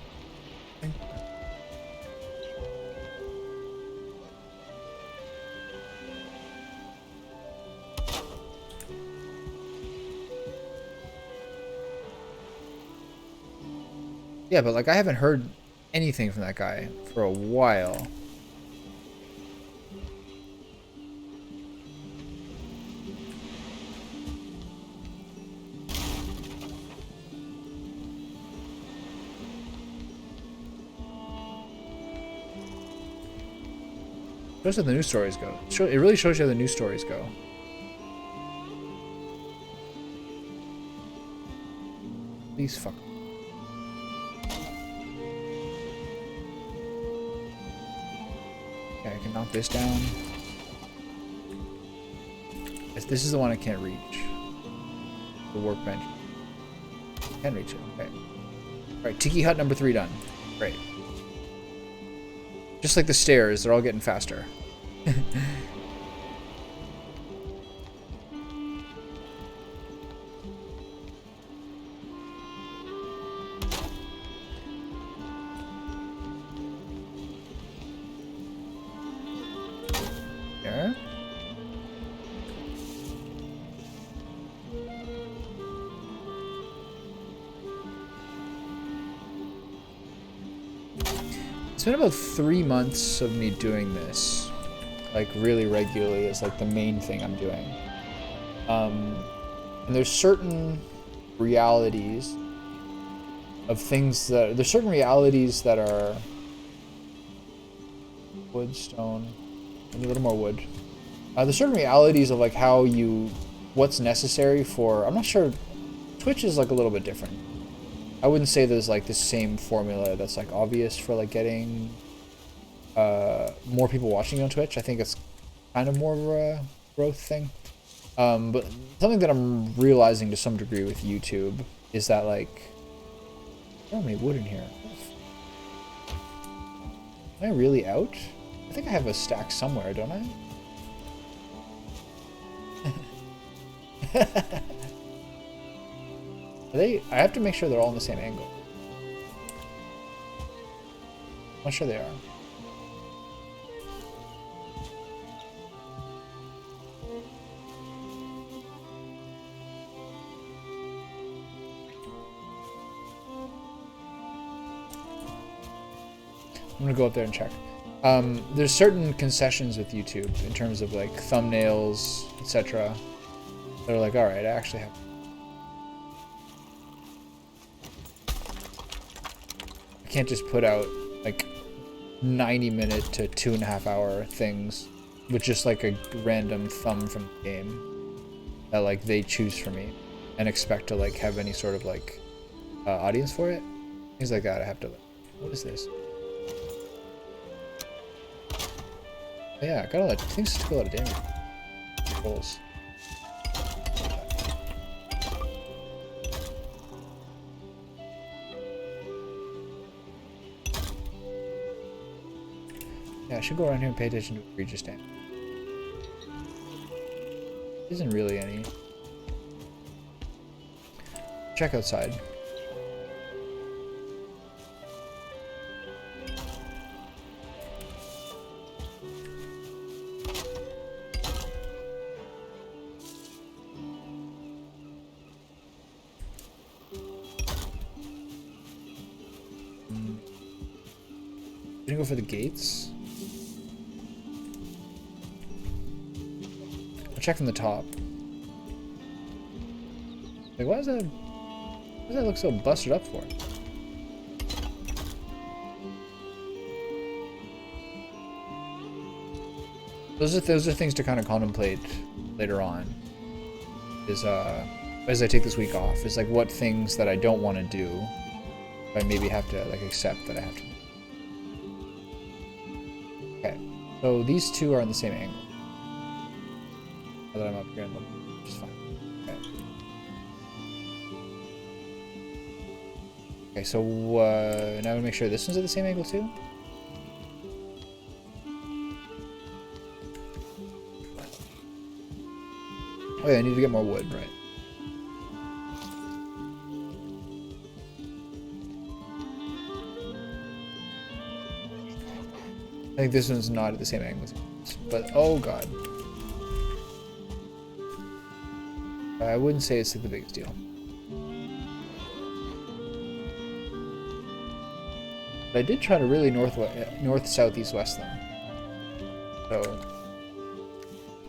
Yeah, but like I haven't heard anything from that guy for a while. Shows how the news stories go. It really shows you how the news stories go. Please fuck. Okay, I can knock this down. This is the one I can't reach. The workbench. I can reach it. Okay. Alright, Tiki Hut number 3 done. Great. Just like the stairs, they're all getting faster. There. It's been about 3 months of me doing this, like really regularly is like the main thing I'm doing. And there's certain realities of things that, there's certain realities that are wood, stone, I need a little more wood. There's certain realities of like how you, what's necessary for, I'm not sure, Twitch is like a little bit different. I wouldn't say there's like the same formula that's like obvious for like getting more people watching on Twitch. I think it's kind of more of a growth thing. But something that I'm realizing to some degree with YouTube is that like, I don't have any wood in here. Am I really out? I think I have a stack somewhere, don't I? Are they? I have to make sure they're all in the same angle. I'm not sure they are. I'm gonna go up there and check. There's certain concessions with YouTube in terms of like thumbnails, etc. They're like, all right, I actually have. I can't just put out like 90-minute to 2.5-hour things with just like a random thumb from the game that like they choose for me and expect to like have any sort of like audience for it. Things like that. I have to. What is this? Yeah, I got a lot. Things took a lot of damage. Rolls. Yeah, I should go around here and pay attention to egregious damage. Isn't really any. Check outside. Gonna go for the gates. I'll check from the top. Like, why does that look so busted up for? Those are things to kind of contemplate later on. Is as I take this week off, is like what things that I don't want to do, I maybe have to like accept that I have to. Okay, so these two are in the same angle. Now that I'm up here in the, which is fine. Okay. Okay, so now I'm gonna make sure this one's at the same angle too. Oh yeah, I need to get more wood, right? I think this one's not at the same angle, but oh god. I wouldn't say it's like the biggest deal. But I did try to really north, south, east, west them. So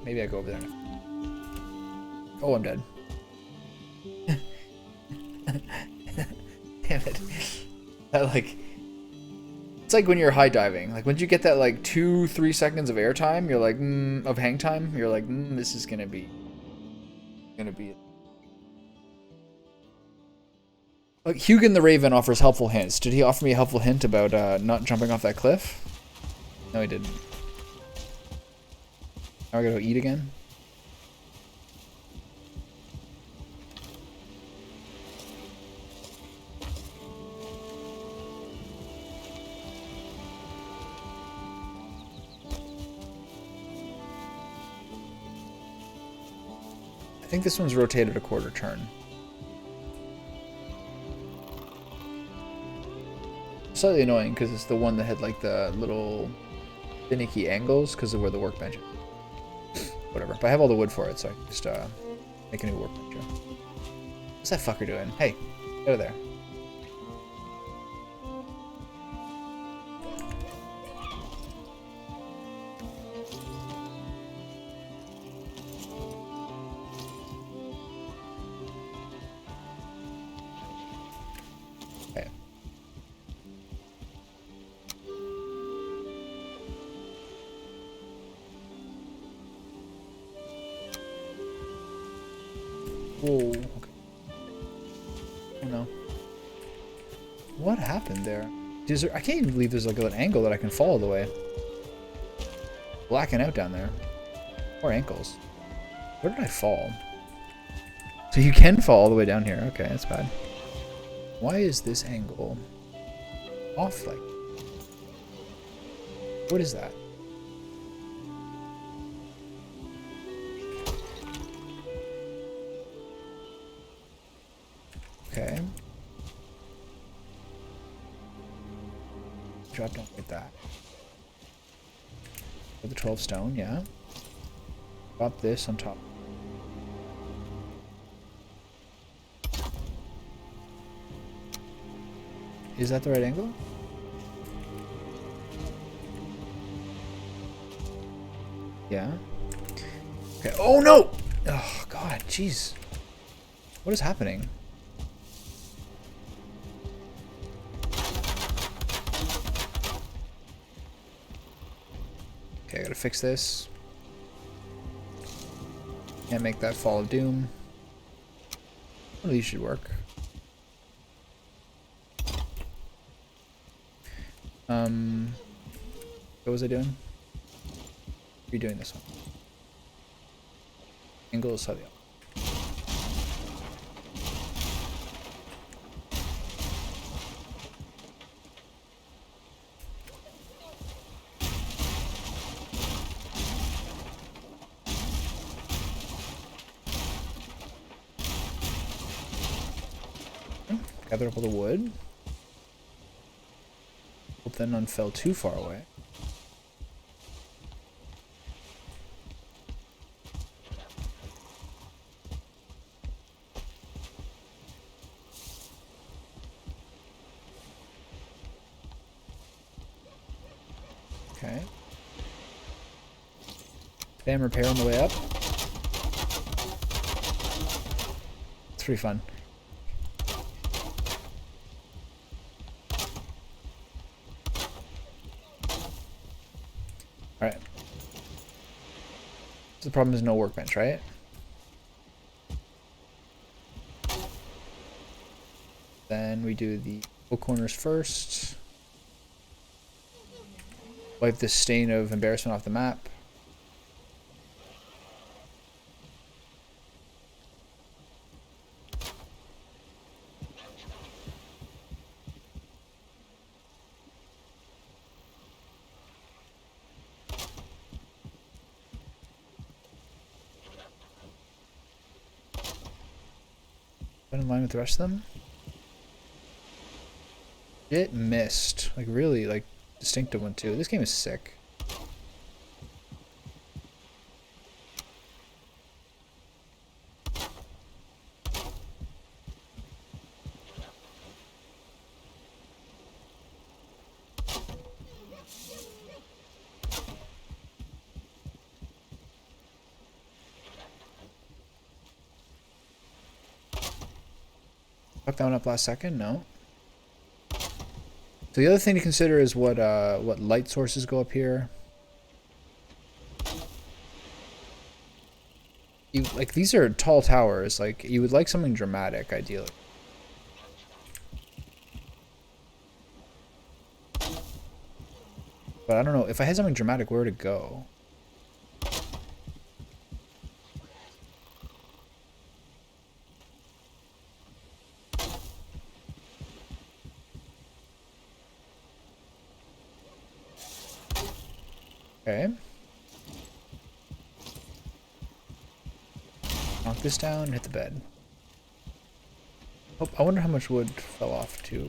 maybe I go over there. Oh, I'm dead. Damn it. That like. It's like when you're high diving. Like once you get that like 2-3 seconds of air time, you're like, of hang time, you're like, this is gonna be it. Like Hugin the Raven offers helpful hints. Did he offer me a helpful hint about not jumping off that cliff? No, he didn't. Now I gotta go eat again. I think this one's rotated a quarter turn. Slightly annoying because it's the one that had like the little finicky angles because of where the workbench is. Whatever. But I have all the wood for it, so I can just make a new workbench. What's that fucker doing? Hey, get out of there. Whoa, okay. Oh no. What happened there? I can't even believe there's like an angle that I can fall all the way. Blacking out down there. Or ankles. Where did I fall? So you can fall all the way down here. Okay, that's bad. Why is this angle off like? What is that? Okay. Drop down like that. For the 12 stone, yeah. Drop this on top. Is that the right angle? Yeah. Okay. Oh no! Oh god, jeez. What is happening? Okay, I gotta fix this. Can't make that Fall of Doom. One of these should work. What was I doing? Redoing this one. Angle is slightly up. Gather up all the wood. Hope that none fell too far away. Okay. Spam repair on the way up. It's pretty fun. Alright. So the problem is no workbench, right? Then we do the four corners first. Wipe this stain of embarrassment off the map. In line with the rest of them. It missed. Like really, like distinctive one too. This game is sick. Fuck that one up last second? No. So the other thing to consider is what light sources go up here. Like these are tall towers. Like you would like something dramatic, ideally. But I don't know if I had something dramatic, where would it go? Okay. Knock this down and hit the bed. Oh, I wonder how much wood fell off to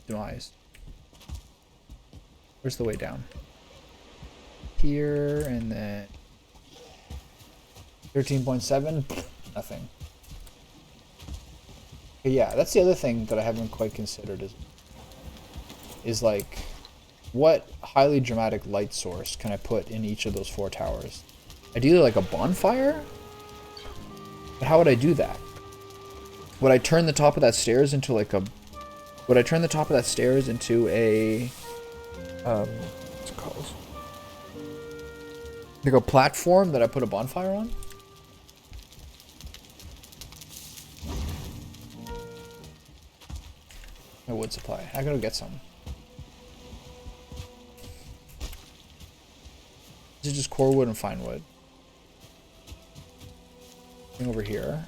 demise. Where's the way down? Here and then 13.7. Nothing. Okay, yeah, that's the other thing that I haven't quite considered is like what highly dramatic light source can I put in each of those four towers? Ideally like a bonfire? But how would I do that? Would I turn the top of that stairs into like a... Would I turn the top of that stairs into a... what's it called? Like a platform that I put a bonfire on? My wood supply. I gotta get some. This is just core wood and fine wood. Thing over here.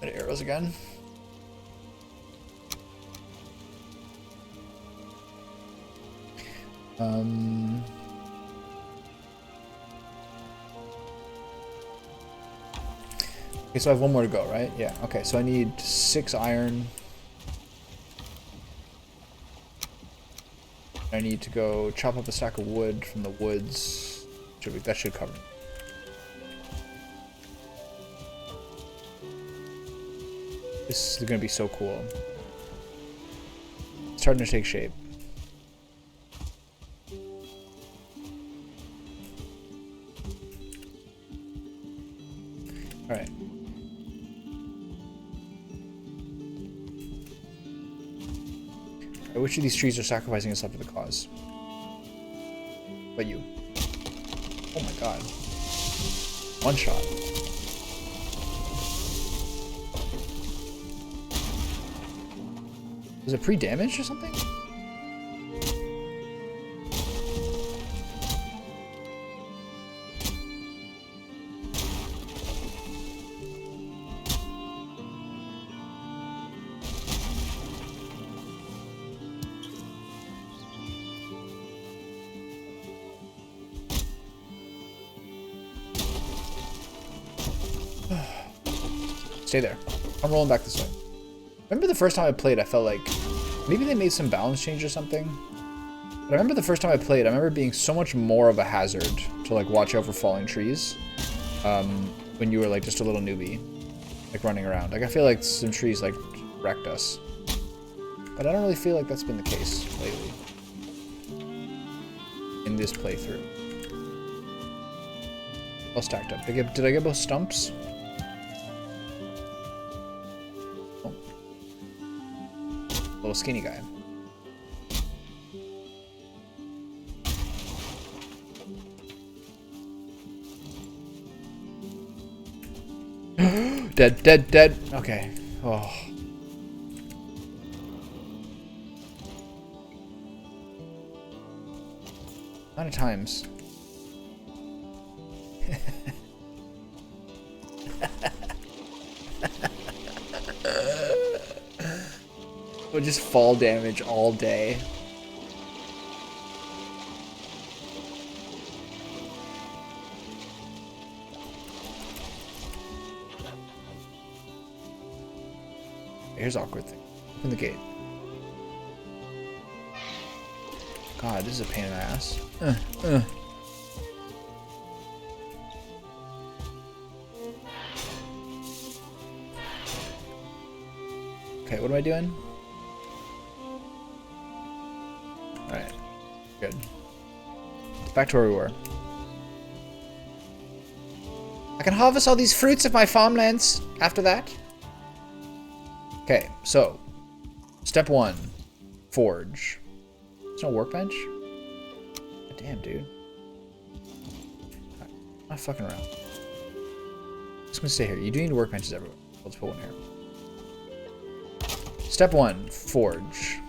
Bit of arrows again. Okay, so I have one more to go, right? Yeah, okay, so I need 6 iron. I need to go chop up a stack of wood from the woods. That should cover me. This is gonna be so cool. It's starting to take shape. Alright. Which of these trees are sacrificing itself for the cause? But you. Oh my god. One shot. Was it pre-damaged or something? Stay there. I'm rolling back this way. Remember the first time I played, I felt like maybe they made some balance change or something. But I remember the first time I played, I remember being so much more of a hazard to like watch out for falling trees when you were like just a little newbie, like running around. Like I feel like some trees like wrecked us, but I don't really feel like that's been the case lately in this playthrough. All stacked up. Did I get both stumps? Little skinny guy. Dead. Okay. Oh. Amount of times. Would just fall damage all day. Here's awkward thing. Open the gate. God, this is a pain in the ass. Okay, what am I doing? Alright. Good. Back to where we were. I can harvest all these fruits of my farmlands after that. Okay, so step 1, forge. There's no workbench? God damn, dude. I'm not fucking around. I'm just gonna stay here. You do need workbenches everywhere. Let's put one here. Step 1, forge.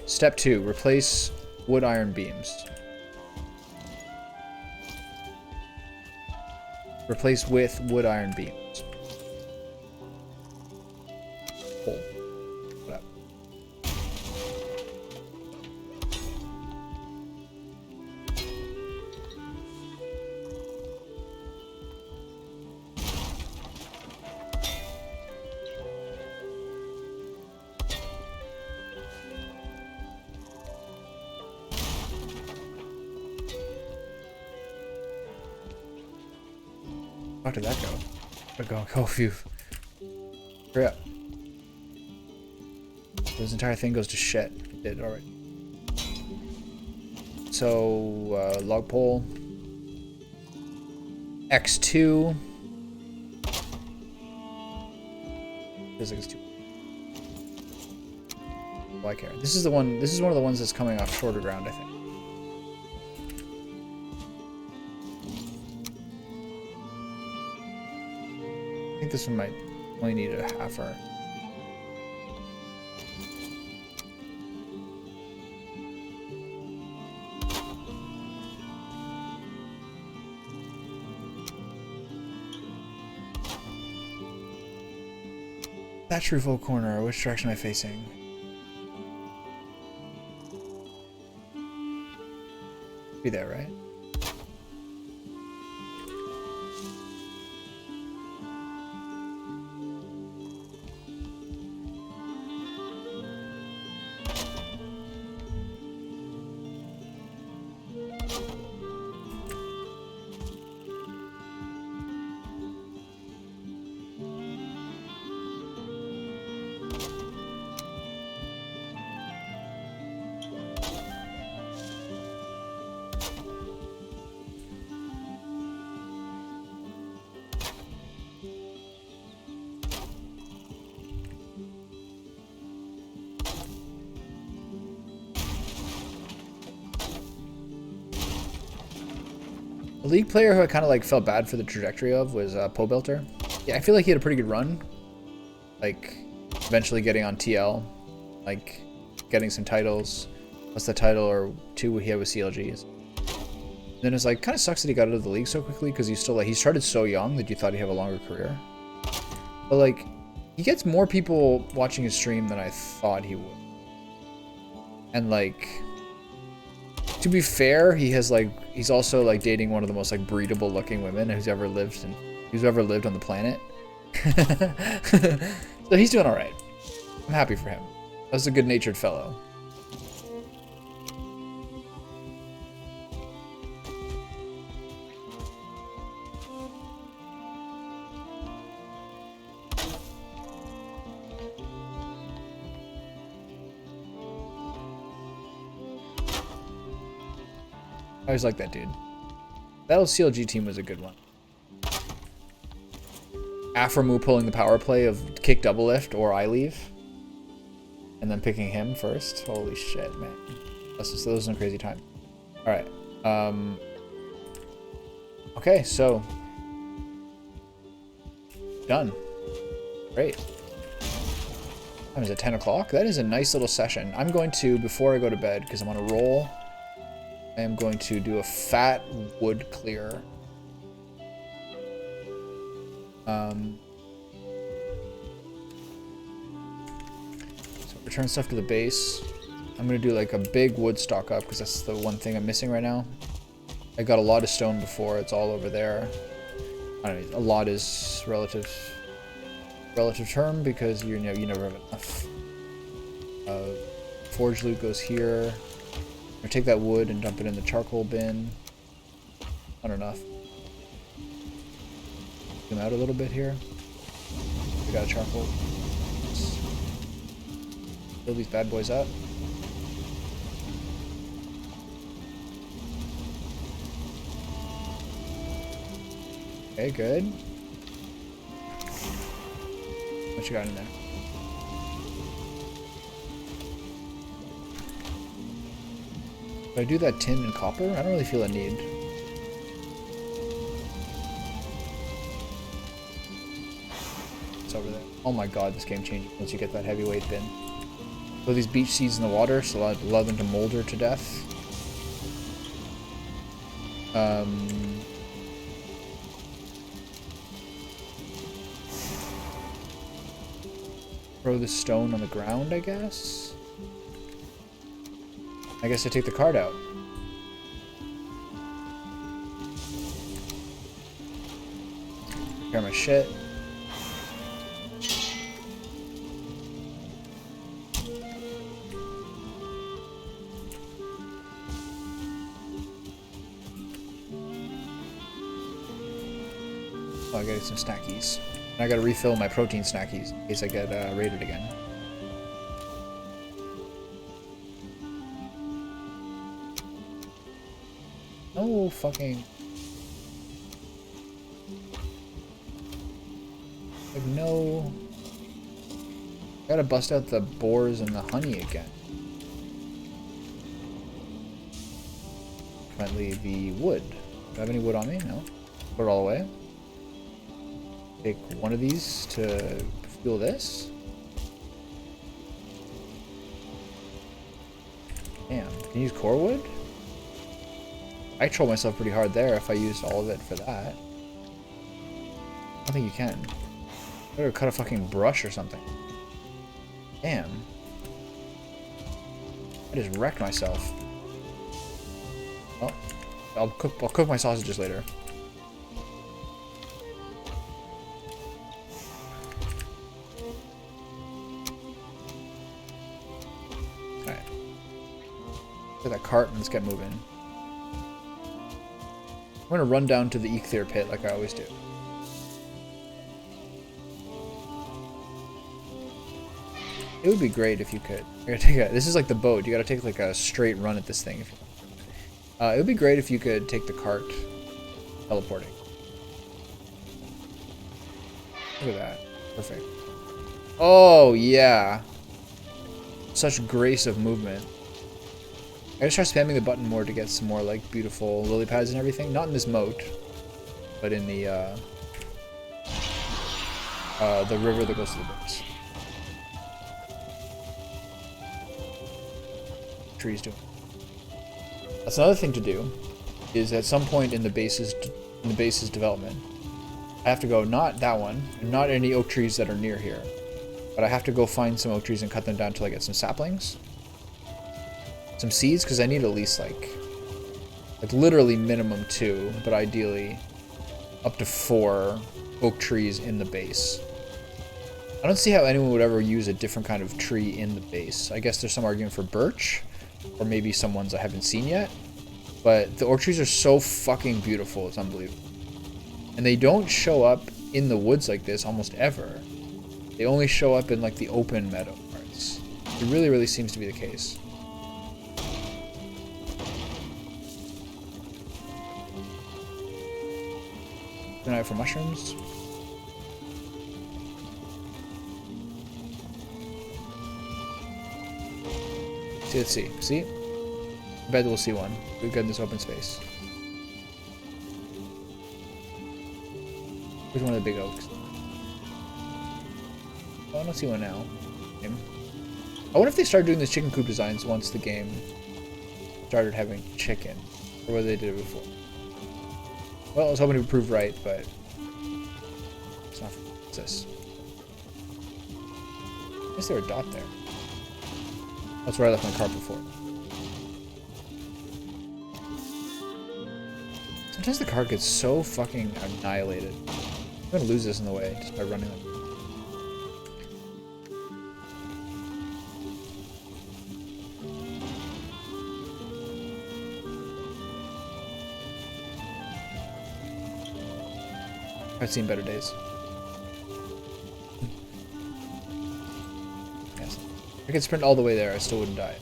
Step 2, replace wood iron beams. Replace with wood iron beams. Pull. Put up. How did that go? Go, phew. Hurry up. This entire thing goes to shit. It did, alright. So, log pole. X2. Feels like it's too. Oh, I care. This is one of the ones that's coming off shorter ground, I think. I think this one might only need a half hour. Thatch roof oak corner. Which direction am I facing? Be there, right? A League player who I kind of like felt bad for the trajectory of was Pobelter. Yeah, I feel like he had a pretty good run. Like, eventually getting on TL. Like, getting some titles. What's the title or two he had with CLGs? And then it's like, kind of sucks that he got out of the league so quickly because he's still like, he started so young that you thought he'd have a longer career. But like, he gets more people watching his stream than I thought he would. And like, to be fair, he's also like dating one of the most like breedable looking women who's ever lived on the planet. So he's doing all right. I'm happy for him. That's a good-natured fellow. I always like that dude. That old CLG team was a good one. Aframu pulling the power play of kick double lift or I leave. And then picking him first. Holy shit, man. Those are some crazy time. Alright. Okay, so. Done. Great. Time is it 10 o'clock? That is a nice little session. I'm going to, before I go to bed, because I'm on a roll, I am going to do a fat wood clear. So return stuff to the base. I'm gonna do like a big wood stock up because that's the one thing I'm missing right now. I got a lot of stone before, it's all over there. I don't know, a lot is relative term because you never have enough. Forge loot goes here. Or take that wood and dump it in the charcoal bin. Not enough. Zoom out a little bit here. We got a charcoal. Fill these bad boys up. Okay, good. What you got in there? Do I do that tin and copper? I don't really feel a need. It's over there. Oh my god, this game changes once you get that heavyweight bin. Throw these beach seeds in the water, so allow them to molder to death. Throw the stone on the ground, I guess? I guess I take the card out. Prepare my shit. Oh, I gotta get some snackies. And I gotta refill my protein snackies in case I get raided again. No fucking... Like, no... Gotta bust out the boars and the honey again. Currently the wood. Do I have any wood on me? No. Put it all away. Take one of these to fuel this. Damn, can you use core wood? I troll myself pretty hard there if I used all of it for that. I don't think you can. Better cut a fucking brush or something. Damn. I just wrecked myself. Oh, I'll cook my sausages later. Alright. Get that cart and let's get moving. I'm gonna run down to the Eikthyr pit like I always do. It would be great if you could. This is like the boat. You gotta take like a straight run at this thing. It would be great if you could take the cart teleporting. Look at that. Perfect. Oh, yeah. Such grace of movement. I gotta start spamming the button more to get some more like beautiful lily pads and everything. Not in this moat, but in the river that goes to the base. Trees doing. That's another thing to do. Is at some point in the base's development, I have to go not that one, not any oak trees that are near here, but I have to go find some oak trees and cut them down till I get some saplings, some seeds, because I need at least like literally minimum 2, but ideally up to 4 oak trees in the base. I don't see how anyone would ever use a different kind of tree in the base. I guess there's some argument for birch, or maybe some ones I haven't seen yet. But the oak trees are so fucking beautiful, it's unbelievable. And they don't show up in the woods like this almost ever. They only show up in like the open meadow parts. It really, really seems to be the case. Keep an eye out for mushrooms. Let's see. See? I bet we'll see one. We've got this open space. Here's one of the big oaks. Oh, I don't see one now. I wonder if they started doing these chicken coop designs once the game started having chicken, or whether they did it before. Well, I was hoping to prove right, but it's not. What's this? I guess there was a dot there. That's where I left my cart before. Sometimes the cart gets so fucking annihilated. I'm gonna lose this in the way just by running them. I've seen better days. Yes. If I could sprint all the way there, I still wouldn't die.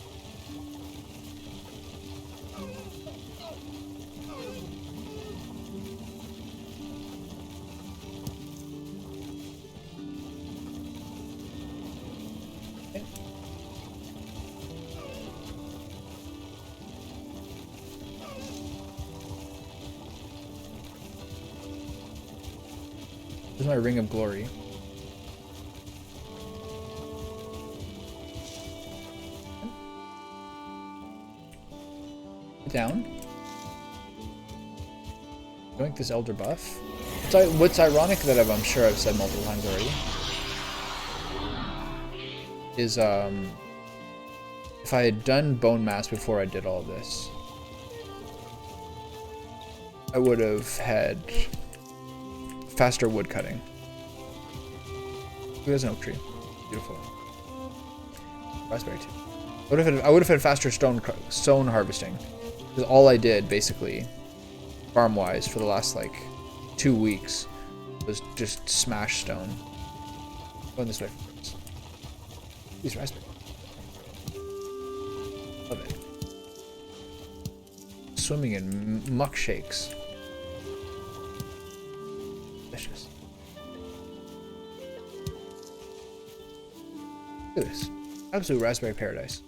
Here's my ring of glory. Get down. Doink this elder buff. What's ironic that I'm sure I've said multiple times already is if I had done bone mass before I did all of this, I would have had faster wood cutting. There's an oak tree. Beautiful. Raspberry too. I would have had faster stone harvesting. Because all I did, basically, farm-wise, for the last, like, 2 weeks, was just smash stone. Going this way first. These raspberries. Love it. Swimming in muck shakes. Delicious. Look at this. Absolute raspberry paradise.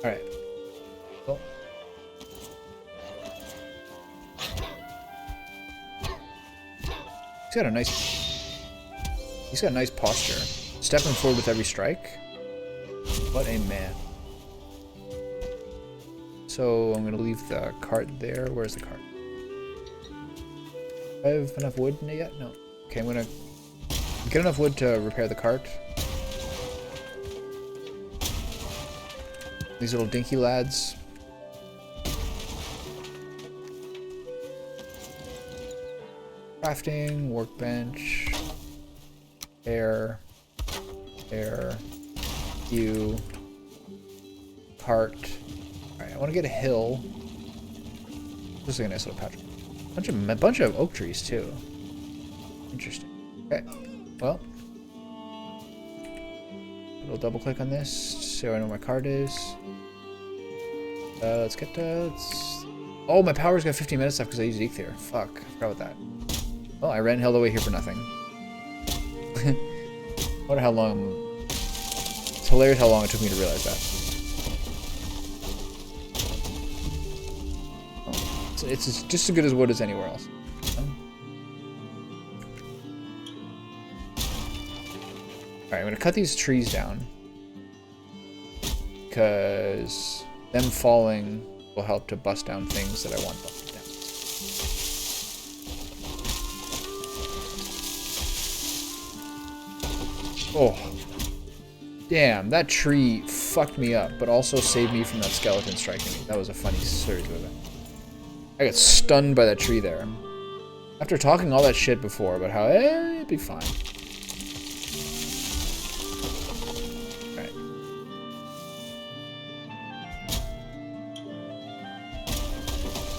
Alright. Cool. He's got a nice posture. Stepping forward with every strike. What a man. So I'm gonna leave the cart there. Where's the cart? Do I have enough wood in it yet? No. Okay, I'm gonna get enough wood to repair the cart. These little dinky lads. Crafting, workbench, air, view, cart. Alright, I want to get a hill. This is like a nice little patch. A bunch of oak trees too. Interesting. Okay, well. A little double click on this, so I know where my card is. Let's get to... Oh, my power's got 15 minutes left because I used Ether. Fuck, I forgot about that. Well, I ran hell the way here for nothing. Wonder how long... It's hilarious how long it took me to realize that. It's just as good as wood as anywhere else. Alright, I'm gonna cut these trees down. Because them falling will help to bust down things that I want busted down. Oh. Damn, that tree fucked me up, but also saved me from that skeleton striking me. That was a funny series of events. I got stunned by that tree there. After talking all that shit before about how it'd be fine. Alright.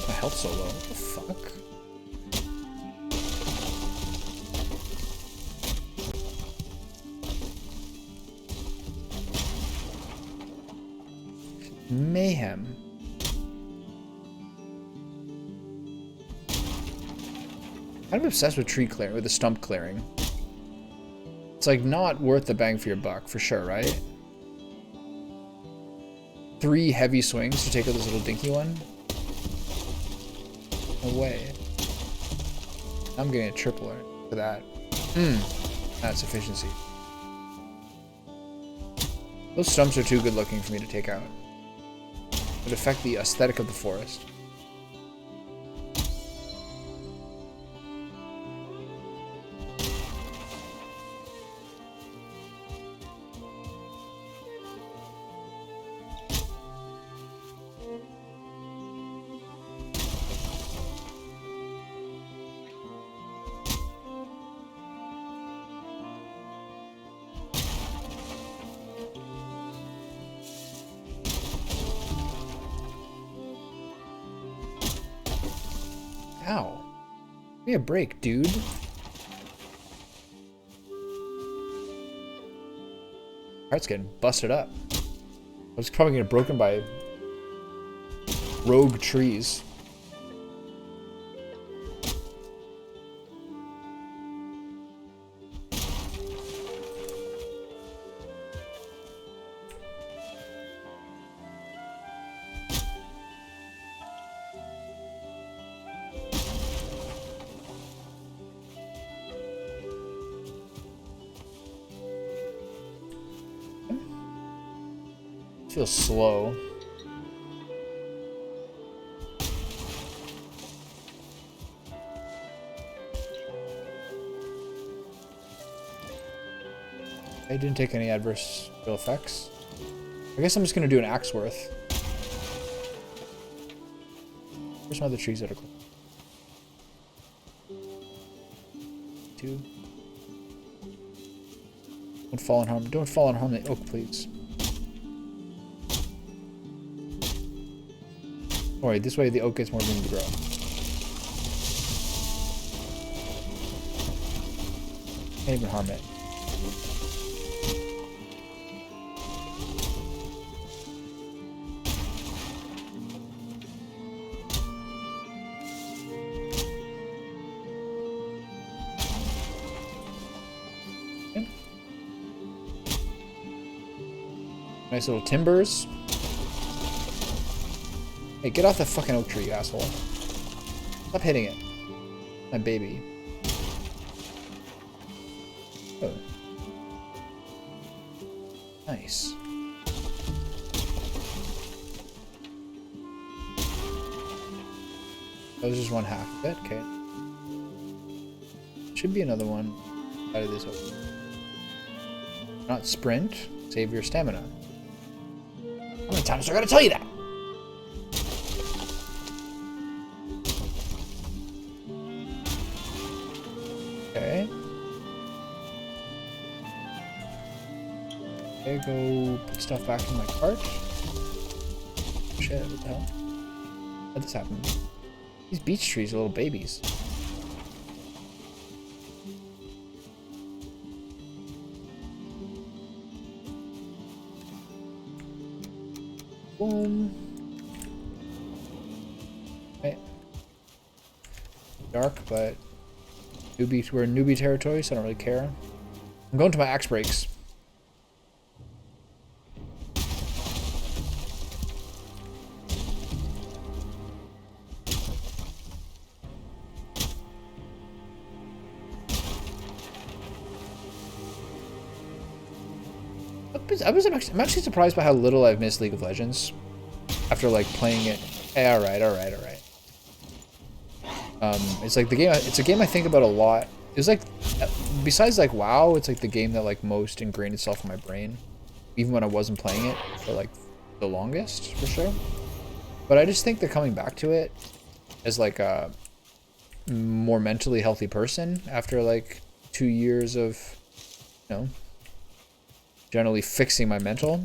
My health's so low. What the fuck? Mayhem. I'm obsessed with tree clearing, with the stump clearing. It's like not worth the bang for your buck, for sure, right? 3 heavy swings to take out this little dinky one? No way. I'm getting a tripler for that. That's efficiency. Those stumps are too good looking for me to take out. It would affect the aesthetic of the forest. Ow. Give me a break, dude. Heart's getting busted up. I was probably getting broken by rogue trees. Feels slow. I didn't take any adverse ill effects. I guess I'm just gonna do an axe worth. There's some other trees that are cool. 2. Don't fall and harm. Don't fall and harm the oak, please. Alright, this way the oak gets more room to grow. Can't even harm it. Okay. Nice little timbers. Hey, get off the fucking oak tree, you asshole. Stop hitting it. My baby. Oh. Nice. That was just one half of it, okay. Should be another one out of this oak. Not sprint, save your stamina. How many times do I gotta tell you that? Okay. Okay, go put stuff back in my cart. Shit, what the hell? How'd this happen? These beech trees are little babies. Boom. Okay. Dark, but we're in newbie territory, so I don't really care. I'm going to my axe breaks. I'm actually surprised by how little I've missed League of Legends after like playing it. Hey, all right. It's like the game. It's a game I think about a lot. It's like, besides like WoW, it's like the game that like most ingrained itself in my brain, even when I wasn't playing it for like the longest, for sure. But I just think that coming back to it as like a more mentally healthy person after like 2 years of, you know, generally fixing my mental,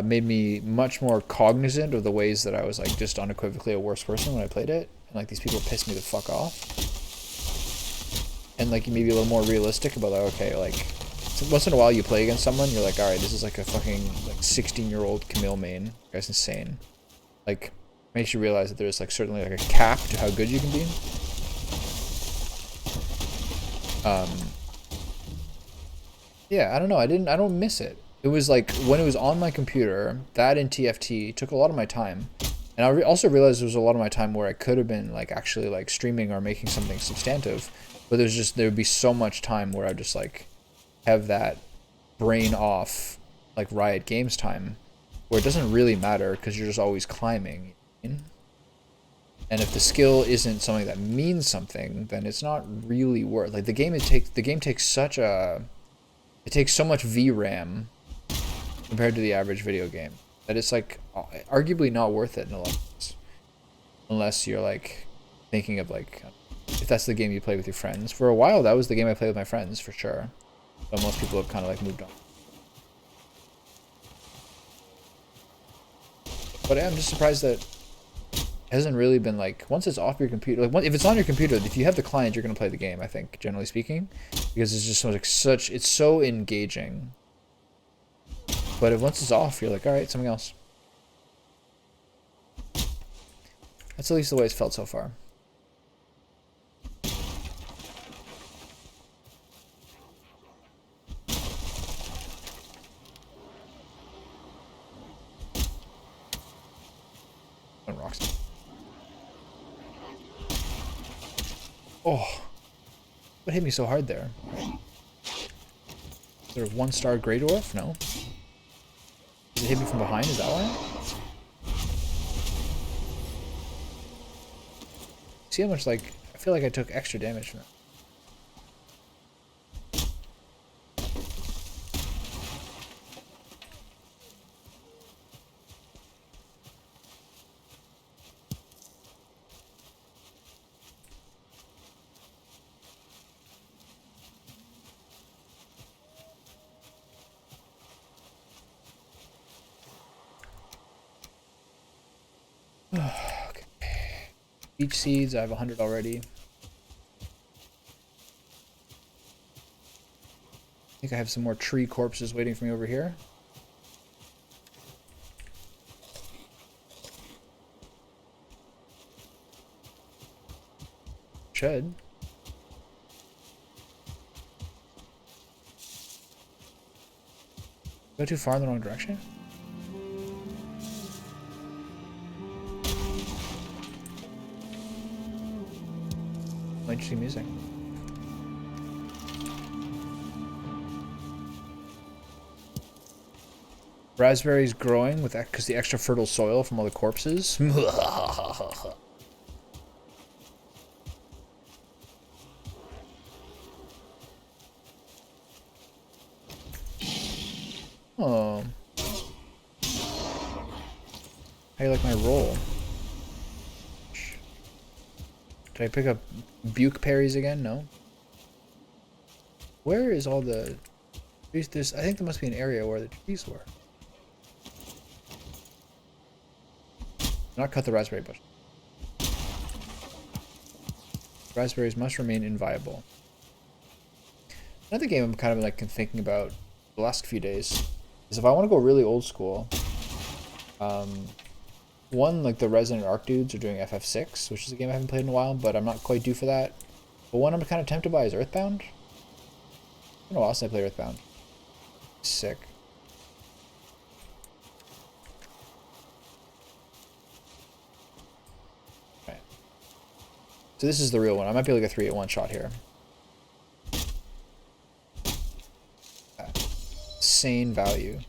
made me much more cognizant of the ways that I was like just unequivocally a worse person when I played it. And like these people pissed me the fuck off. And like maybe a little more realistic about like, okay, like so once in a while you play against someone, you're like, alright, this is like a fucking like 16-year-old Camille main. That guy's insane. Like, makes you realize that there's like certainly like a cap to how good you can be. Yeah, I don't know. I don't miss it. It was like when it was on my computer, that and TFT took a lot of my time. And I also realized there was a lot of my time where I could have been like actually like streaming or making something substantive, but there would be so much time where I just like have that brain off like Riot Games time where it doesn't really matter because you're just always climbing. And if the skill isn't something that means something, then it's not really worth like the game takes such a it takes so much VRAM compared to the average video game that it's like arguably not worth it in a lot of ways. Unless you're like thinking of like if that's the game you play with your friends. For a while that was the game I played with my friends for sure. But most people have kind of like moved on. But I'm just surprised that it hasn't really been like once it's off your computer, like if it's on your computer, if you have the client, you're gonna play the game. I think generally speaking, because it's just like it's so engaging. But if once it's off, you're like, all right, something else. That's at least the way it's felt so far. Rocks. Oh, what hit me so hard there? Is there a 1-star Grey Dwarf? No. Did it hit me from behind? Is that why? See how much like I feel like I took extra damage from it. Okay. Peach seeds, I have 100 already. I think I have some more tree corpses waiting for me over here. Should. Go too far in the wrong direction? Interesting music. Raspberries growing with because the extra fertile soil from all the corpses. Oh. How do you like my roll? Did I pick up Buke Berries again? No. Where is all the trees? I think there must be an area where the trees were. Not cut the raspberry bush. Raspberries must remain inviolable. Another game I'm kind of like thinking about the last few days is if I want to go really old school. One, like the Resident Arc dudes are doing FF6, which is a game I haven't played in a while, but I'm not quite due for that. But one I'm kind of tempted by is Earthbound. It's been a while since I played Earthbound. Sick. Right. So this is the real one. I might be able to get 3-8-1 shot here. insane value.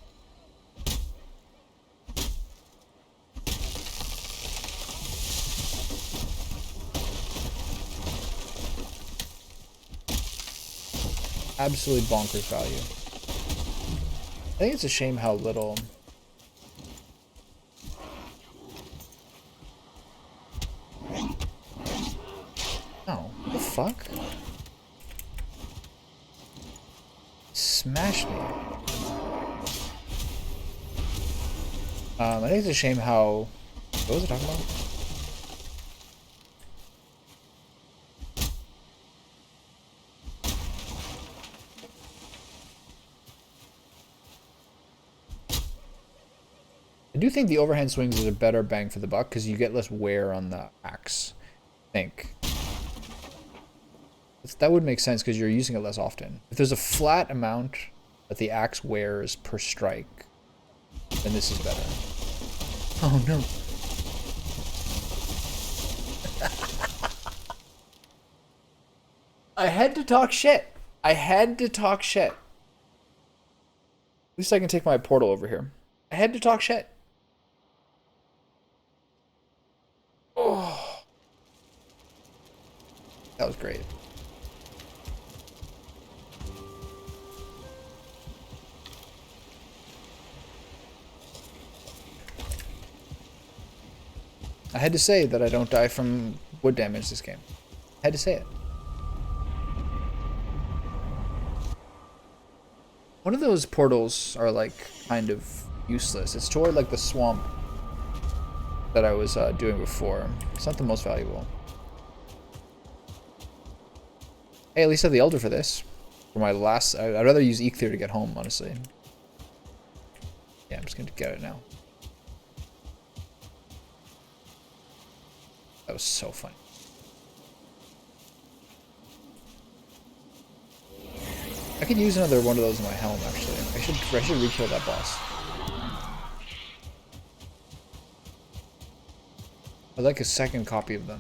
Absolutely bonkers value. I think it's a shame how little. Oh, what the fuck? Smashed me. I think it's a shame how. What was I talking about? I do think the overhand swings is a better bang for the buck because you get less wear on the axe. I think. That would make sense because you're using it less often. If there's a flat amount that the axe wears per strike, then this is better. Oh no. I had to talk shit. I had to talk shit. At least I can take my portal over here. I had to talk shit. Oh. That was great. I had to say that I don't die from wood damage this game. I had to say it. One of those portals are like kind of useless. It's toward like the swamp that I was doing before. It's not the most valuable. Hey, at least I have the Elder for this. For my last, I'd rather use Eikthyr to get home, honestly. Yeah, I'm just gonna get it now. That was so funny. I could use another one of those in my helm, actually. I should re-kill that boss. I'd like a second copy of them.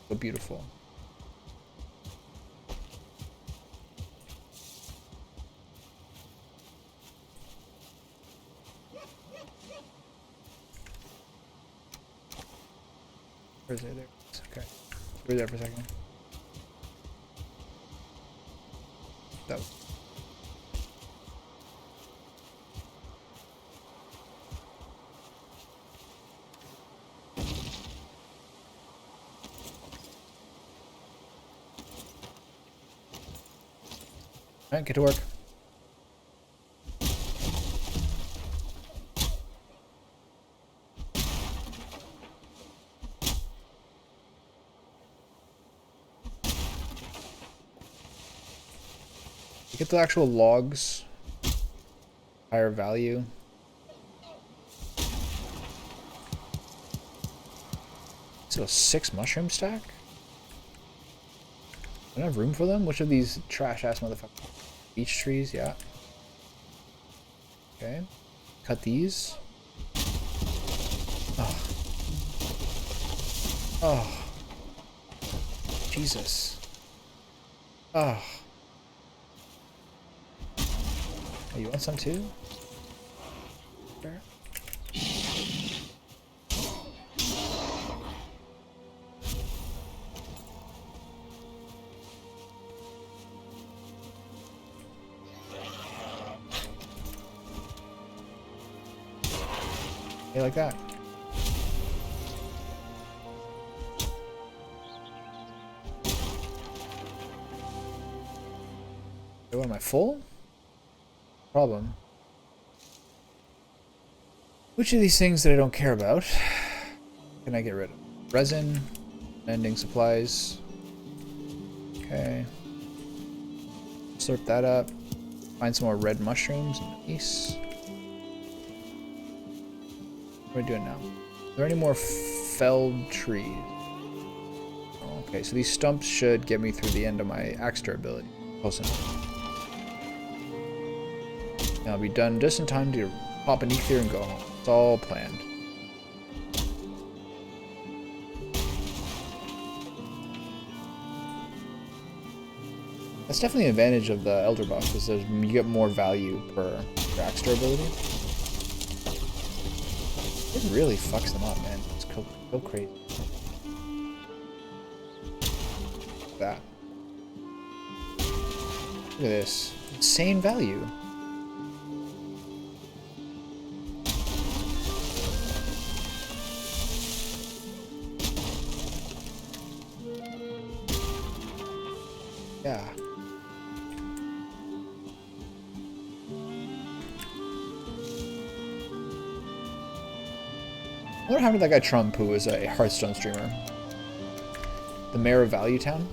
So beautiful. Where's it? There. Okay. We're there for a second. That was... Alright, get to work. Get the actual logs, higher value. Is it a 6 mushroom stack? Do I have room for them? Which of these trash ass motherfuckers? Beech trees, yeah. Okay. Cut these. Oh. Oh. Jesus. Oh. Oh, you want some too? Sure. Yeah, like that. Oh, am I full? Problem. Which of these things that I don't care about can I get rid of? Resin, mending supplies. Okay. Slurp that up. Find some more red mushrooms. Nice. What are we doing now? Are there any more felled trees? Okay, so these stumps should get me through the end of my axe durability. Close enough. And I'll be done just in time to pop an Eikthyr and go home. It's all planned. That's definitely an advantage of the Elder buff, is that you get more value per axe durability. It really fucks them up, man. It's so crazy. That. Look at this. Insane value. Yeah. I wonder how did that guy Trump, who was a Hearthstone streamer, the mayor of Value Town.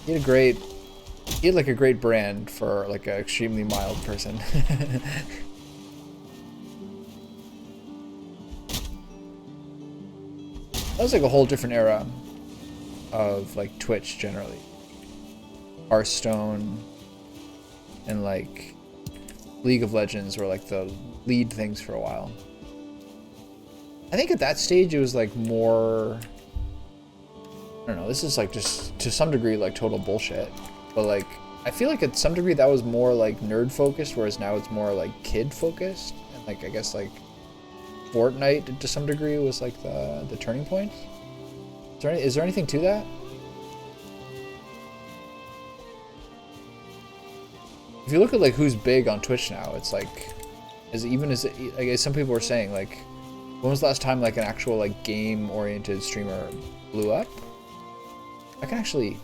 He had like a great brand for like an extremely mild person. That was like a whole different era of like Twitch generally. Hearthstone and like League of Legends were like the lead things for a while. I think at that stage it was like more, I don't know, this is like just to some degree like total bullshit, but like I feel like at some degree that was more like nerd focused, whereas now it's more like kid focused, and like I guess like Fortnite to some degree was like the turning point. Is there anything to that? If you look at like who's big on Twitch now, it's like, as some people were saying, like, when was the last time like an actual like game-oriented streamer blew up? I can actually,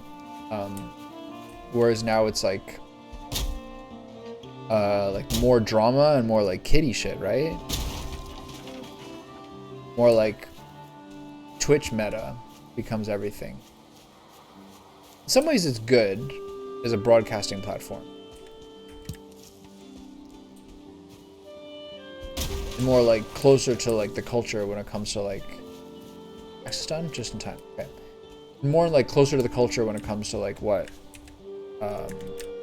whereas now it's like more drama and more like kiddie shit, right? More like Twitch meta becomes everything. In some ways it's good as a broadcasting platform. More like closer to like the culture when it comes to like access done just in time. Okay, more like closer to the culture when it comes to like what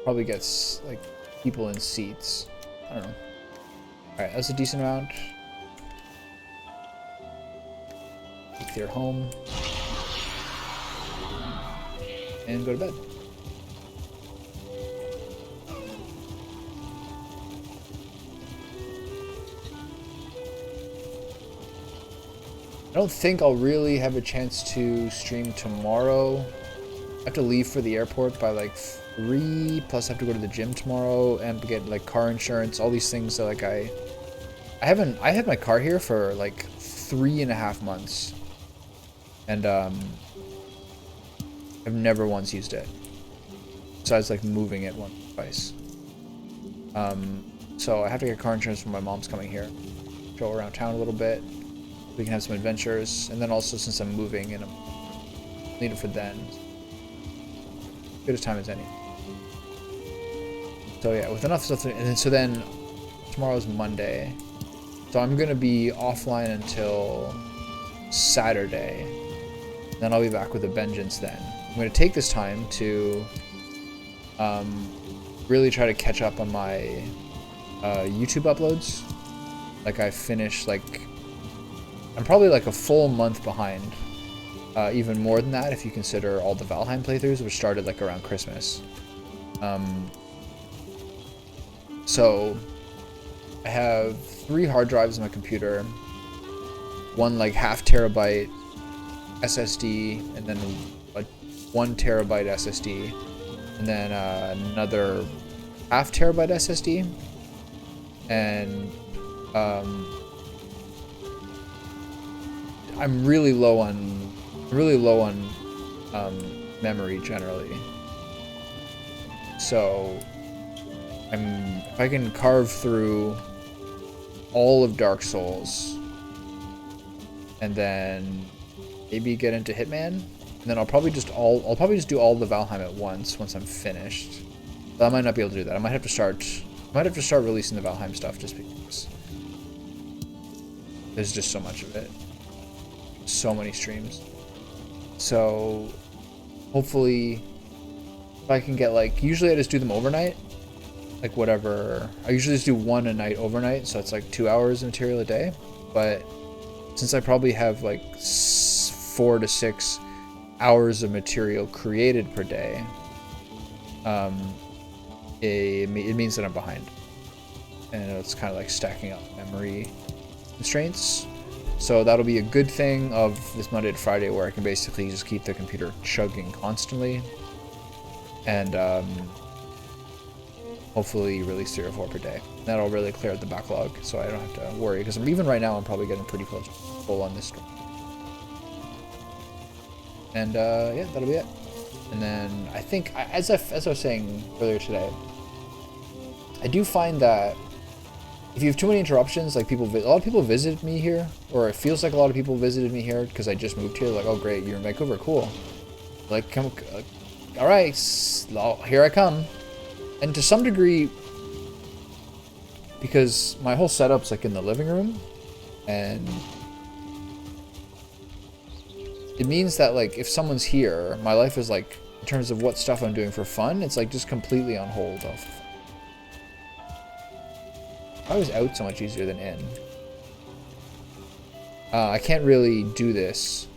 probably gets like people in seats. I don't know. All right, that's a decent amount. Take your home and go to bed. I don't think I'll really have a chance to stream tomorrow. I have to leave for the airport by like 3, plus I have to go to the gym tomorrow and get like car insurance, all these things that like I had my car here for like 3.5 months. And I've never once used it. Besides like moving it once or twice. So I have to get car insurance when my mom's coming here. Go around town a little bit. We can have some adventures, and then also since I'm moving and I'm need it for then, good as time as any. So yeah, with enough stuff, and so then tomorrow's Monday, so I'm gonna be offline until Saturday. Then I'll be back with a vengeance. Then I'm gonna take this time to really try to catch up on my YouTube uploads. Like I finished like. I'm probably like a full month behind, even more than that if you consider all the Valheim playthroughs, which started like around Christmas. So I have 3 hard drives on my computer, one like 0.5 terabyte SSD, and then a 1 terabyte SSD, and then another 0.5 terabyte SSD, and I'm really low on memory generally. So if I can carve through all of Dark Souls and then maybe get into Hitman, and then I'll probably just do all the Valheim at once I'm finished. But I might not be able to do that. I might have to start releasing the Valheim stuff just because there's just so much of it. So many streams. So hopefully if I can get like, usually I just do them overnight, like whatever. I usually just do 1 a night overnight, so it's like 2 hours of material a day. But since I probably have like 4 to 6 hours of material created per day, it means that I'm behind. And it's kind of like stacking up memory constraints. So that'll be a good thing of this Monday to Friday where I can basically just keep the computer chugging constantly. And hopefully release 3 or 4 per day. That'll really clear out the backlog so I don't have to worry. Because even right now I'm probably getting pretty close to full on this store. And yeah, that'll be it. And then I think, as I was saying earlier today, I do find that if you have too many interruptions, like a lot of people visited me here, or it feels like a lot of people visited me here because I just moved here. Like, oh great, you're in Vancouver, cool. Like, come, all right, here I come. And to some degree, because my whole setup's like in the living room, and it means that like if someone's here, my life is like, in terms of what stuff I'm doing for fun, it's like just completely on hold. I was out so much easier than in. I can't really do this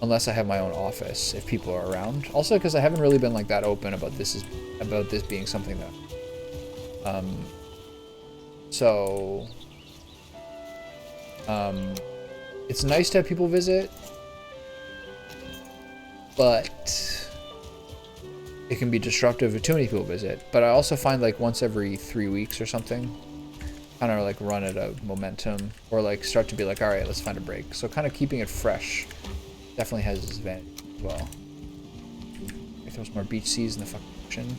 unless I have my own office if people are around. Also, because I haven't really been like that open about this being something that. It's nice to have people visit, but it can be disruptive if too many people visit. But I also find like once every 3 weeks or something, kind of like run at a momentum, or like start to be like, all right, let's find a break. So kind of keeping it fresh definitely has its advantage as well. I throw some more beach seas in the fucking ocean.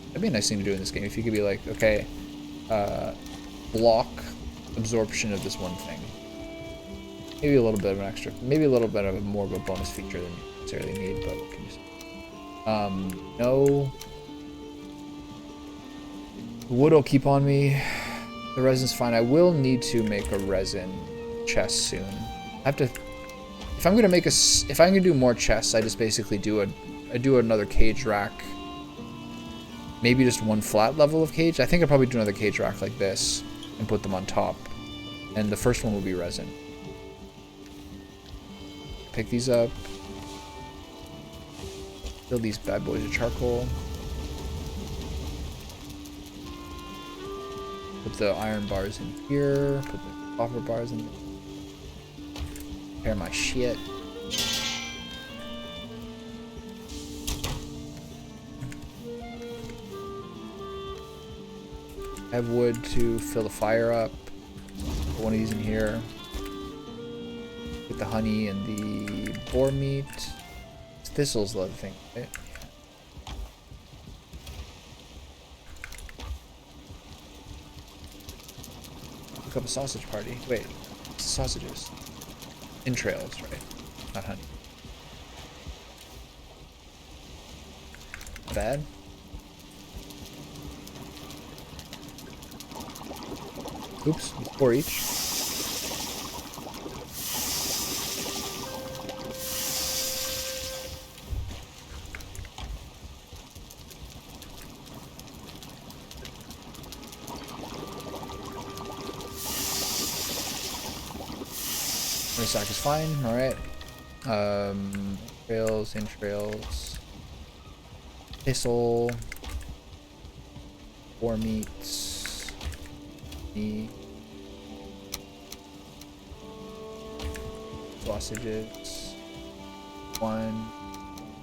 That'd be a nice thing to do in this game if you could be like, okay, block absorption of this one thing. Maybe a little bit of an extra, maybe a little bit of more of a bonus feature than you necessarily need, but what can you say? No. Wood will keep on me. The resin's fine. I will need to make a resin chest soon. I have to. If I'm gonna do more chests, I just basically do another cage rack. Maybe just one flat level of cage. I think I'll probably do another cage rack like this and put them on top. And the first one will be resin. Pick these up. Fill these bad boys with charcoal. Put the iron bars in here. Put the copper bars in there. Prepare my shit. I have wood to fill the fire up. Put one of these in here. Get the honey and the boar meat. Thistle's the other thing, right? Cook up a sausage party. Wait, sausages. Entrails, right? Not honey. Bad. Oops, 4 each. Sack is fine, alright. Entrails. Thistle. Boar meats. Meat. Sausages. One.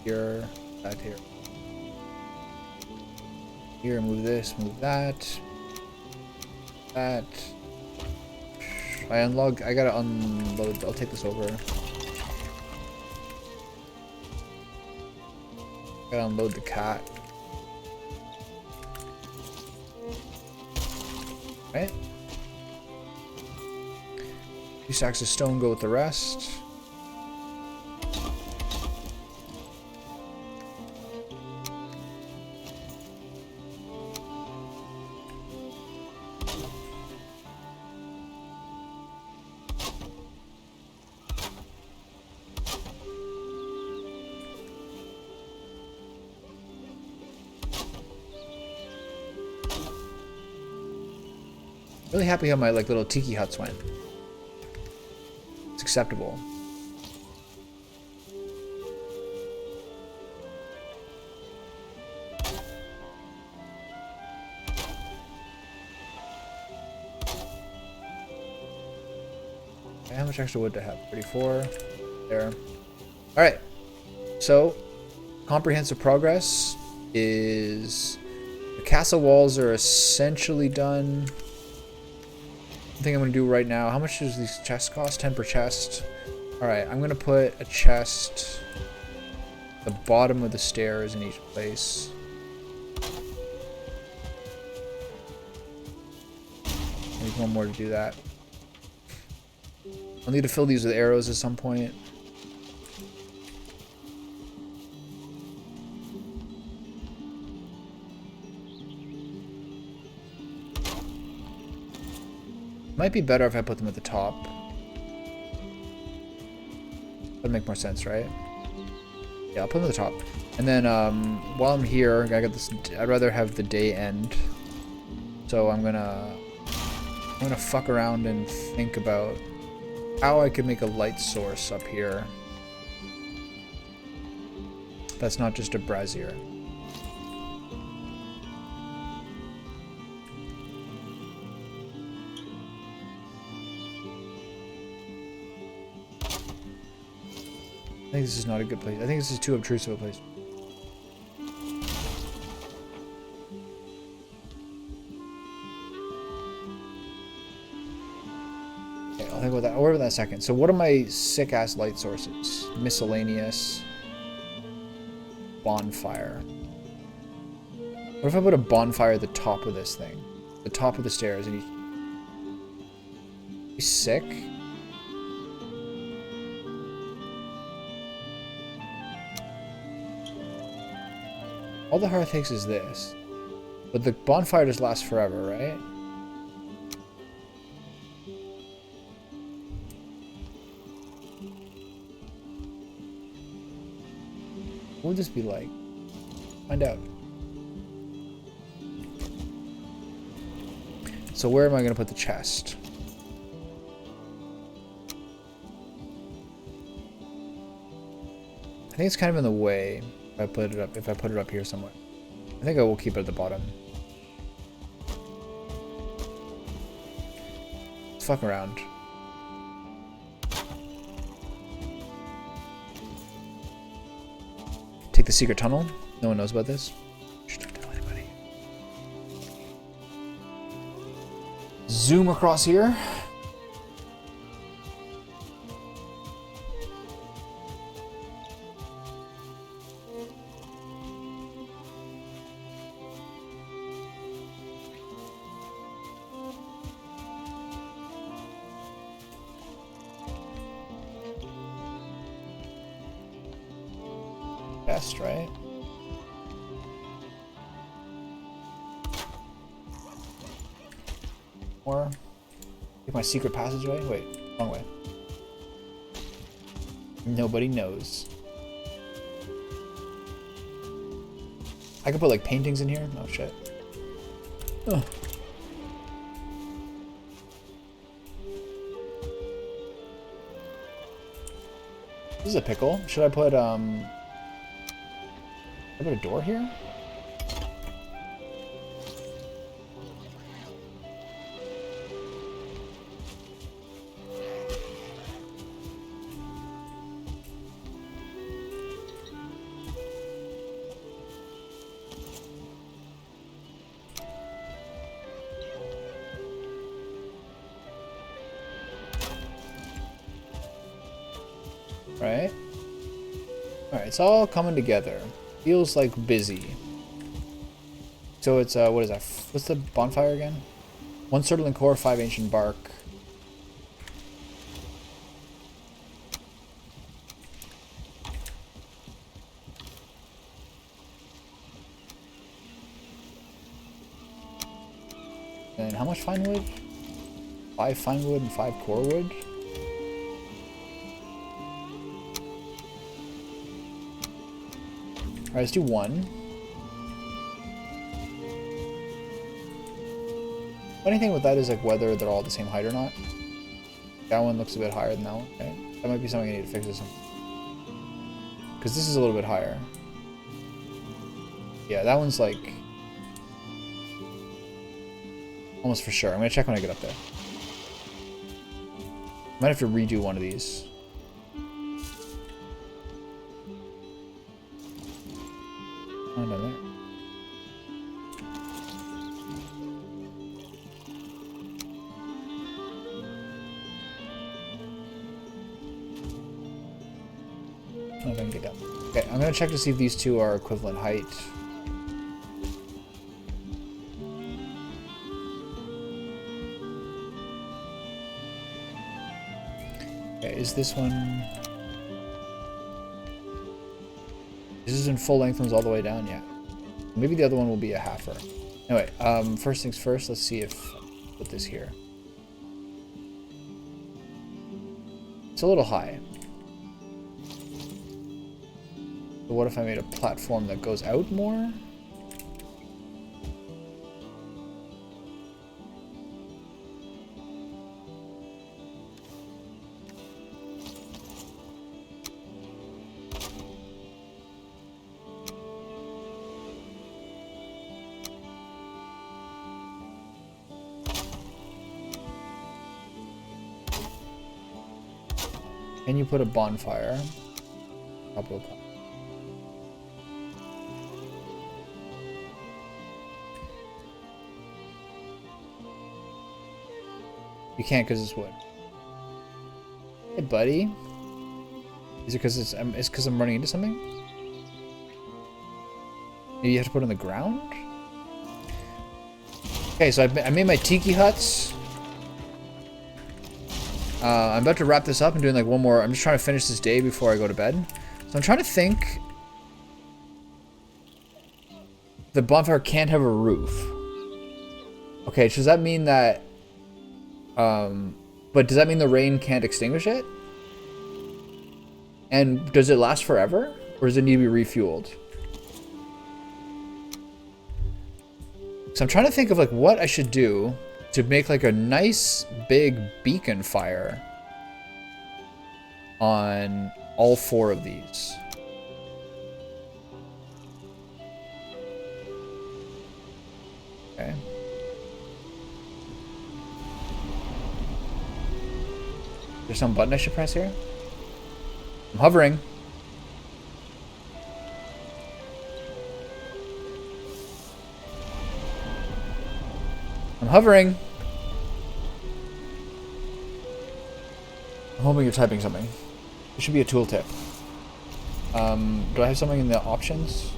Here. That here. Here, move this, move that. That. I gotta unload. I'll take this over. Gotta unload the cat. Right? 2 sacks of stone go with the rest. Really happy how my like little tiki huts went. It's acceptable. Okay, how much extra wood do I have? 34. There. Alright. So, comprehensive progress is... The castle walls are essentially done. I think I'm going to do right now. How much does these chests cost? 10 per chest. Alright, I'm going to put a chest at the bottom of the stairs in each place. Need one more to do that. I'll need to fill these with arrows at some point. Might be better if I put them at the top. That'd make more sense, right? Yeah, I'll put them at the top. And then while I'm here, I got this. I'd rather have the day end. So I'm gonna fuck around and think about how I could make a light source up here. That's not just a brazier. I think this is not a good place. I think this is too obtrusive a place. Okay, I'll think about that. I'll worry about that in a second. So what are my sick-ass light sources? Miscellaneous. Bonfire. What if I put a bonfire at the top of this thing? The top of the stairs and you sick? All the hearth takes is this. But the bonfire just lasts forever, right? What would this be like? Find out. So where am I going to put the chest? I think it's kind of in the way. If I put it up here somewhere. I think I will keep it at the bottom. Let's fuck around. Take the secret tunnel. No one knows about this. Shh, don't tell anybody. Zoom across here. Best, right? Or take my secret passageway? Wait, wrong way. Nobody knows. I could put like paintings in here? Oh shit. Oh. This is a pickle. Should I put I put a door here? Right? Alright, it's all coming together. Feels like busy. So it's, what is that? What's the bonfire again? 1 Surtling core, 5 ancient bark. And how much fine wood? 5 fine wood and 5 core wood? Alright, let's do 1. Funny thing with that is like whether they're all the same height or not. That one looks a bit higher than that one. Okay. That might be something I need to fix this one. Because this is a little bit higher. Yeah, that one's like almost for sure. I'm gonna check when I get up there. Might have to redo one of these. Oh, no, there. I can get down. Okay, I'm gonna check to see if these two are equivalent height. Okay, is this one? This isn't full length ones all the way down yet. Maybe the other one will be a halfer. Anyway, first things first, let's see if I put this here. It's a little high. But what if I made a platform that goes out more? Can you put a bonfire? Couple. You can't because it's wood. Hey, buddy. Is it because it's because I'm running into something? Maybe you have to put it on the ground? Okay, so I made my tiki huts. I'm about to wrap this up and doing like one more. I'm just trying to finish this day before I go to bed. So I'm trying to think. The bonfire can't have a roof. Okay, so does that mean that... but does that mean the rain can't extinguish it? And does it last forever? Or does it need to be refueled? So I'm trying to think of like what I should do to make like a nice big beacon fire on all 4 of these. Okay. There's some button I should press here? I'm hovering. I'm hovering. I'm hoping you're typing something. It should be a tooltip. Do I have something in the options?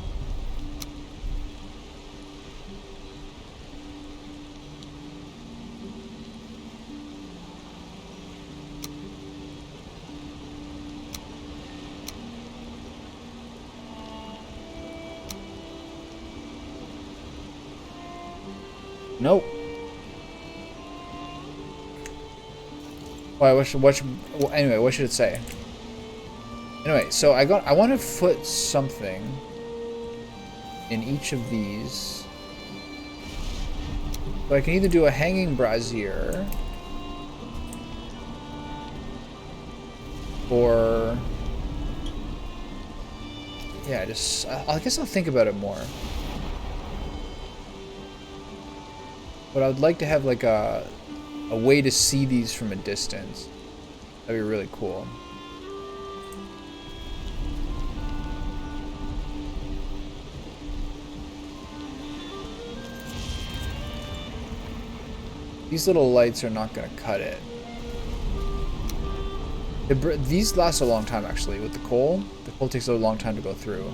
Nope. Why? Anyway, what should it say? Anyway, so I want to put something in each of these. So I can either do a hanging brazier or yeah, just I guess I'll think about it more. But I would like to have like a way to see these from a distance. That'd be really cool. These little lights are not going to cut it. These last a long time actually with the coal. The coal takes a long time to go through.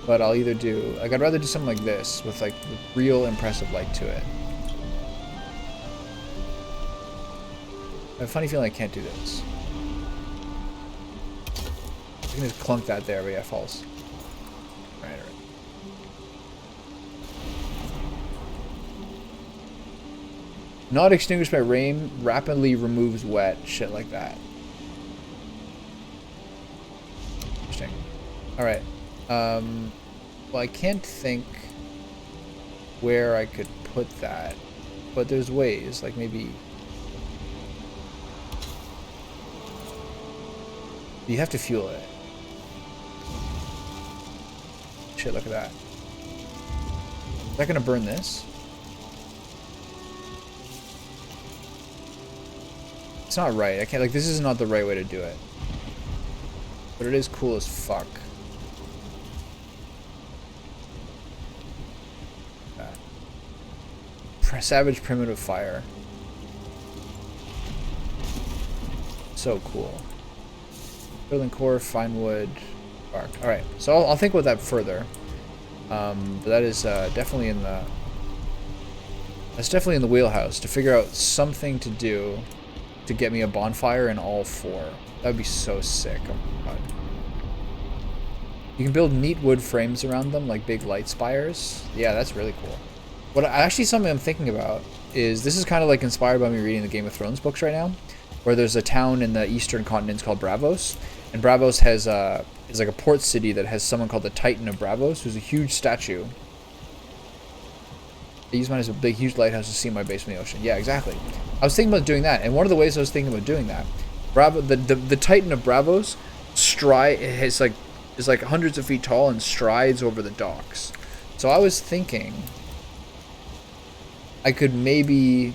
But I'll either do, like I'd rather do something like this with like real impressive light to it. I have a funny feeling I can't do this. I can just clunk that there, but yeah, false. Alright, alright. Not extinguished by rain, rapidly removes wet, shit like that. Interesting. Alright. Well, I can't think where I could put that, but there's ways, like maybe... You have to fuel it. Shit, look at that. Is that gonna burn this? It's not right. I can't, like, this is not the right way to do it. But it is cool as fuck. Savage primitive fire. So cool. Building core, fine wood, bark. Alright, so I'll think about that further. But that is definitely in the... That's definitely in the wheelhouse, to figure out something to do to get me a bonfire in all 4. That would be so sick. Oh my god. You can build neat wood frames around them, like big light spires. Yeah, that's really cool. What actually something I'm thinking about is, this is kind of like inspired by me reading the Game of Thrones books right now, where there's a town in the eastern continents called Bravos, and Bravos has is like a port city that has someone called the Titan of Bravos, who's a huge statue. I use mine as a big, huge lighthouse to see my base from the ocean. Yeah, exactly. I was thinking about doing that, and one of the ways I was thinking about doing that, the Titan of Bravos is like hundreds of feet tall and strides over the docks. So I was thinking I could maybe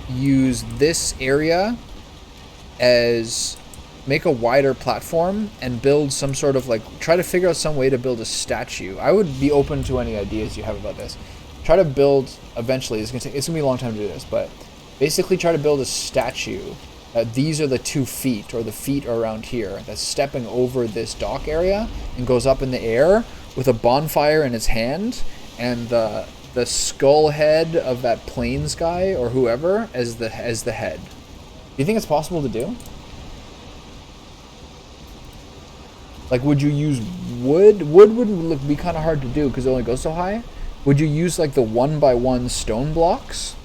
use this area as make a wider platform and build some sort of, like, try to figure out some way to build a statue. I would be open to any ideas you have about this. Try to build, eventually, it's gonna be a long time to do this, but basically try to build a statue. These are the 2 feet, or the feet are around here, that's stepping over this dock area and goes up in the air with a bonfire in its hand, and the skull head of that plains guy or whoever as the head. Do you think it's possible to do? Like, would you use wood? Wood would be kind of hard to do because it only goes so high. Would you use like the 1x1 stone blocks?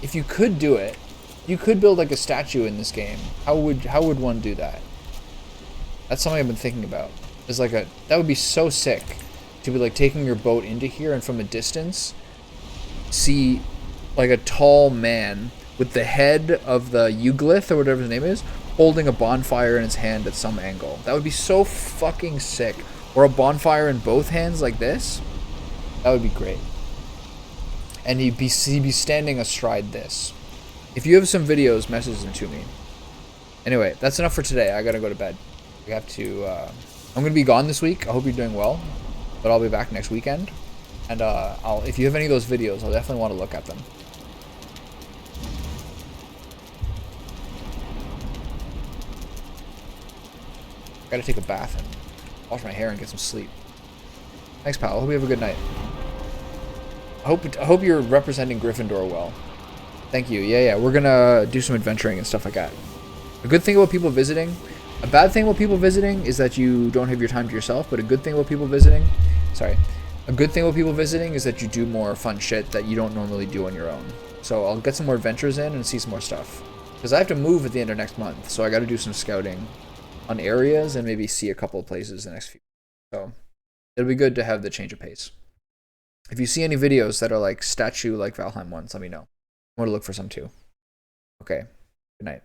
If you could do it, you could build like a statue in this game. How would one do that? That's something I've been thinking about. That would be so sick. To be like taking your boat into here and from a distance see like a tall man with the head of the Euglith or whatever his name is holding a bonfire in his hand at some angle. That would be so fucking sick. Or a bonfire in both hands like this. That would be great. And he'd be standing astride this. If you have some videos, message them to me. Anyway, that's enough for today. I gotta go to bed. We have to I'm gonna be gone this week. I hope you're doing well. But I'll be back next weekend, and if you have any of those videos, I'll definitely want to look at them. I gotta take a bath and wash my hair and get some sleep. Thanks, pal. I hope you have a good night. I hope you're representing Gryffindor well. Thank you. Yeah, we're gonna do some adventuring and stuff like that. A good thing about people visiting, a bad thing about people visiting is that you don't have your time to yourself, but a good thing about people visiting, a good thing about people visiting is that you do more fun shit that you don't normally do on your own. So I'll get some more adventures in and see some more stuff. Because I have to move at the end of next month, so I gotta do some scouting on areas and maybe see a couple of places the next few. So it'll be good to have the change of pace. If you see any videos that are like statue like Valheim ones, let me know. I want to look for some too. Okay, good night.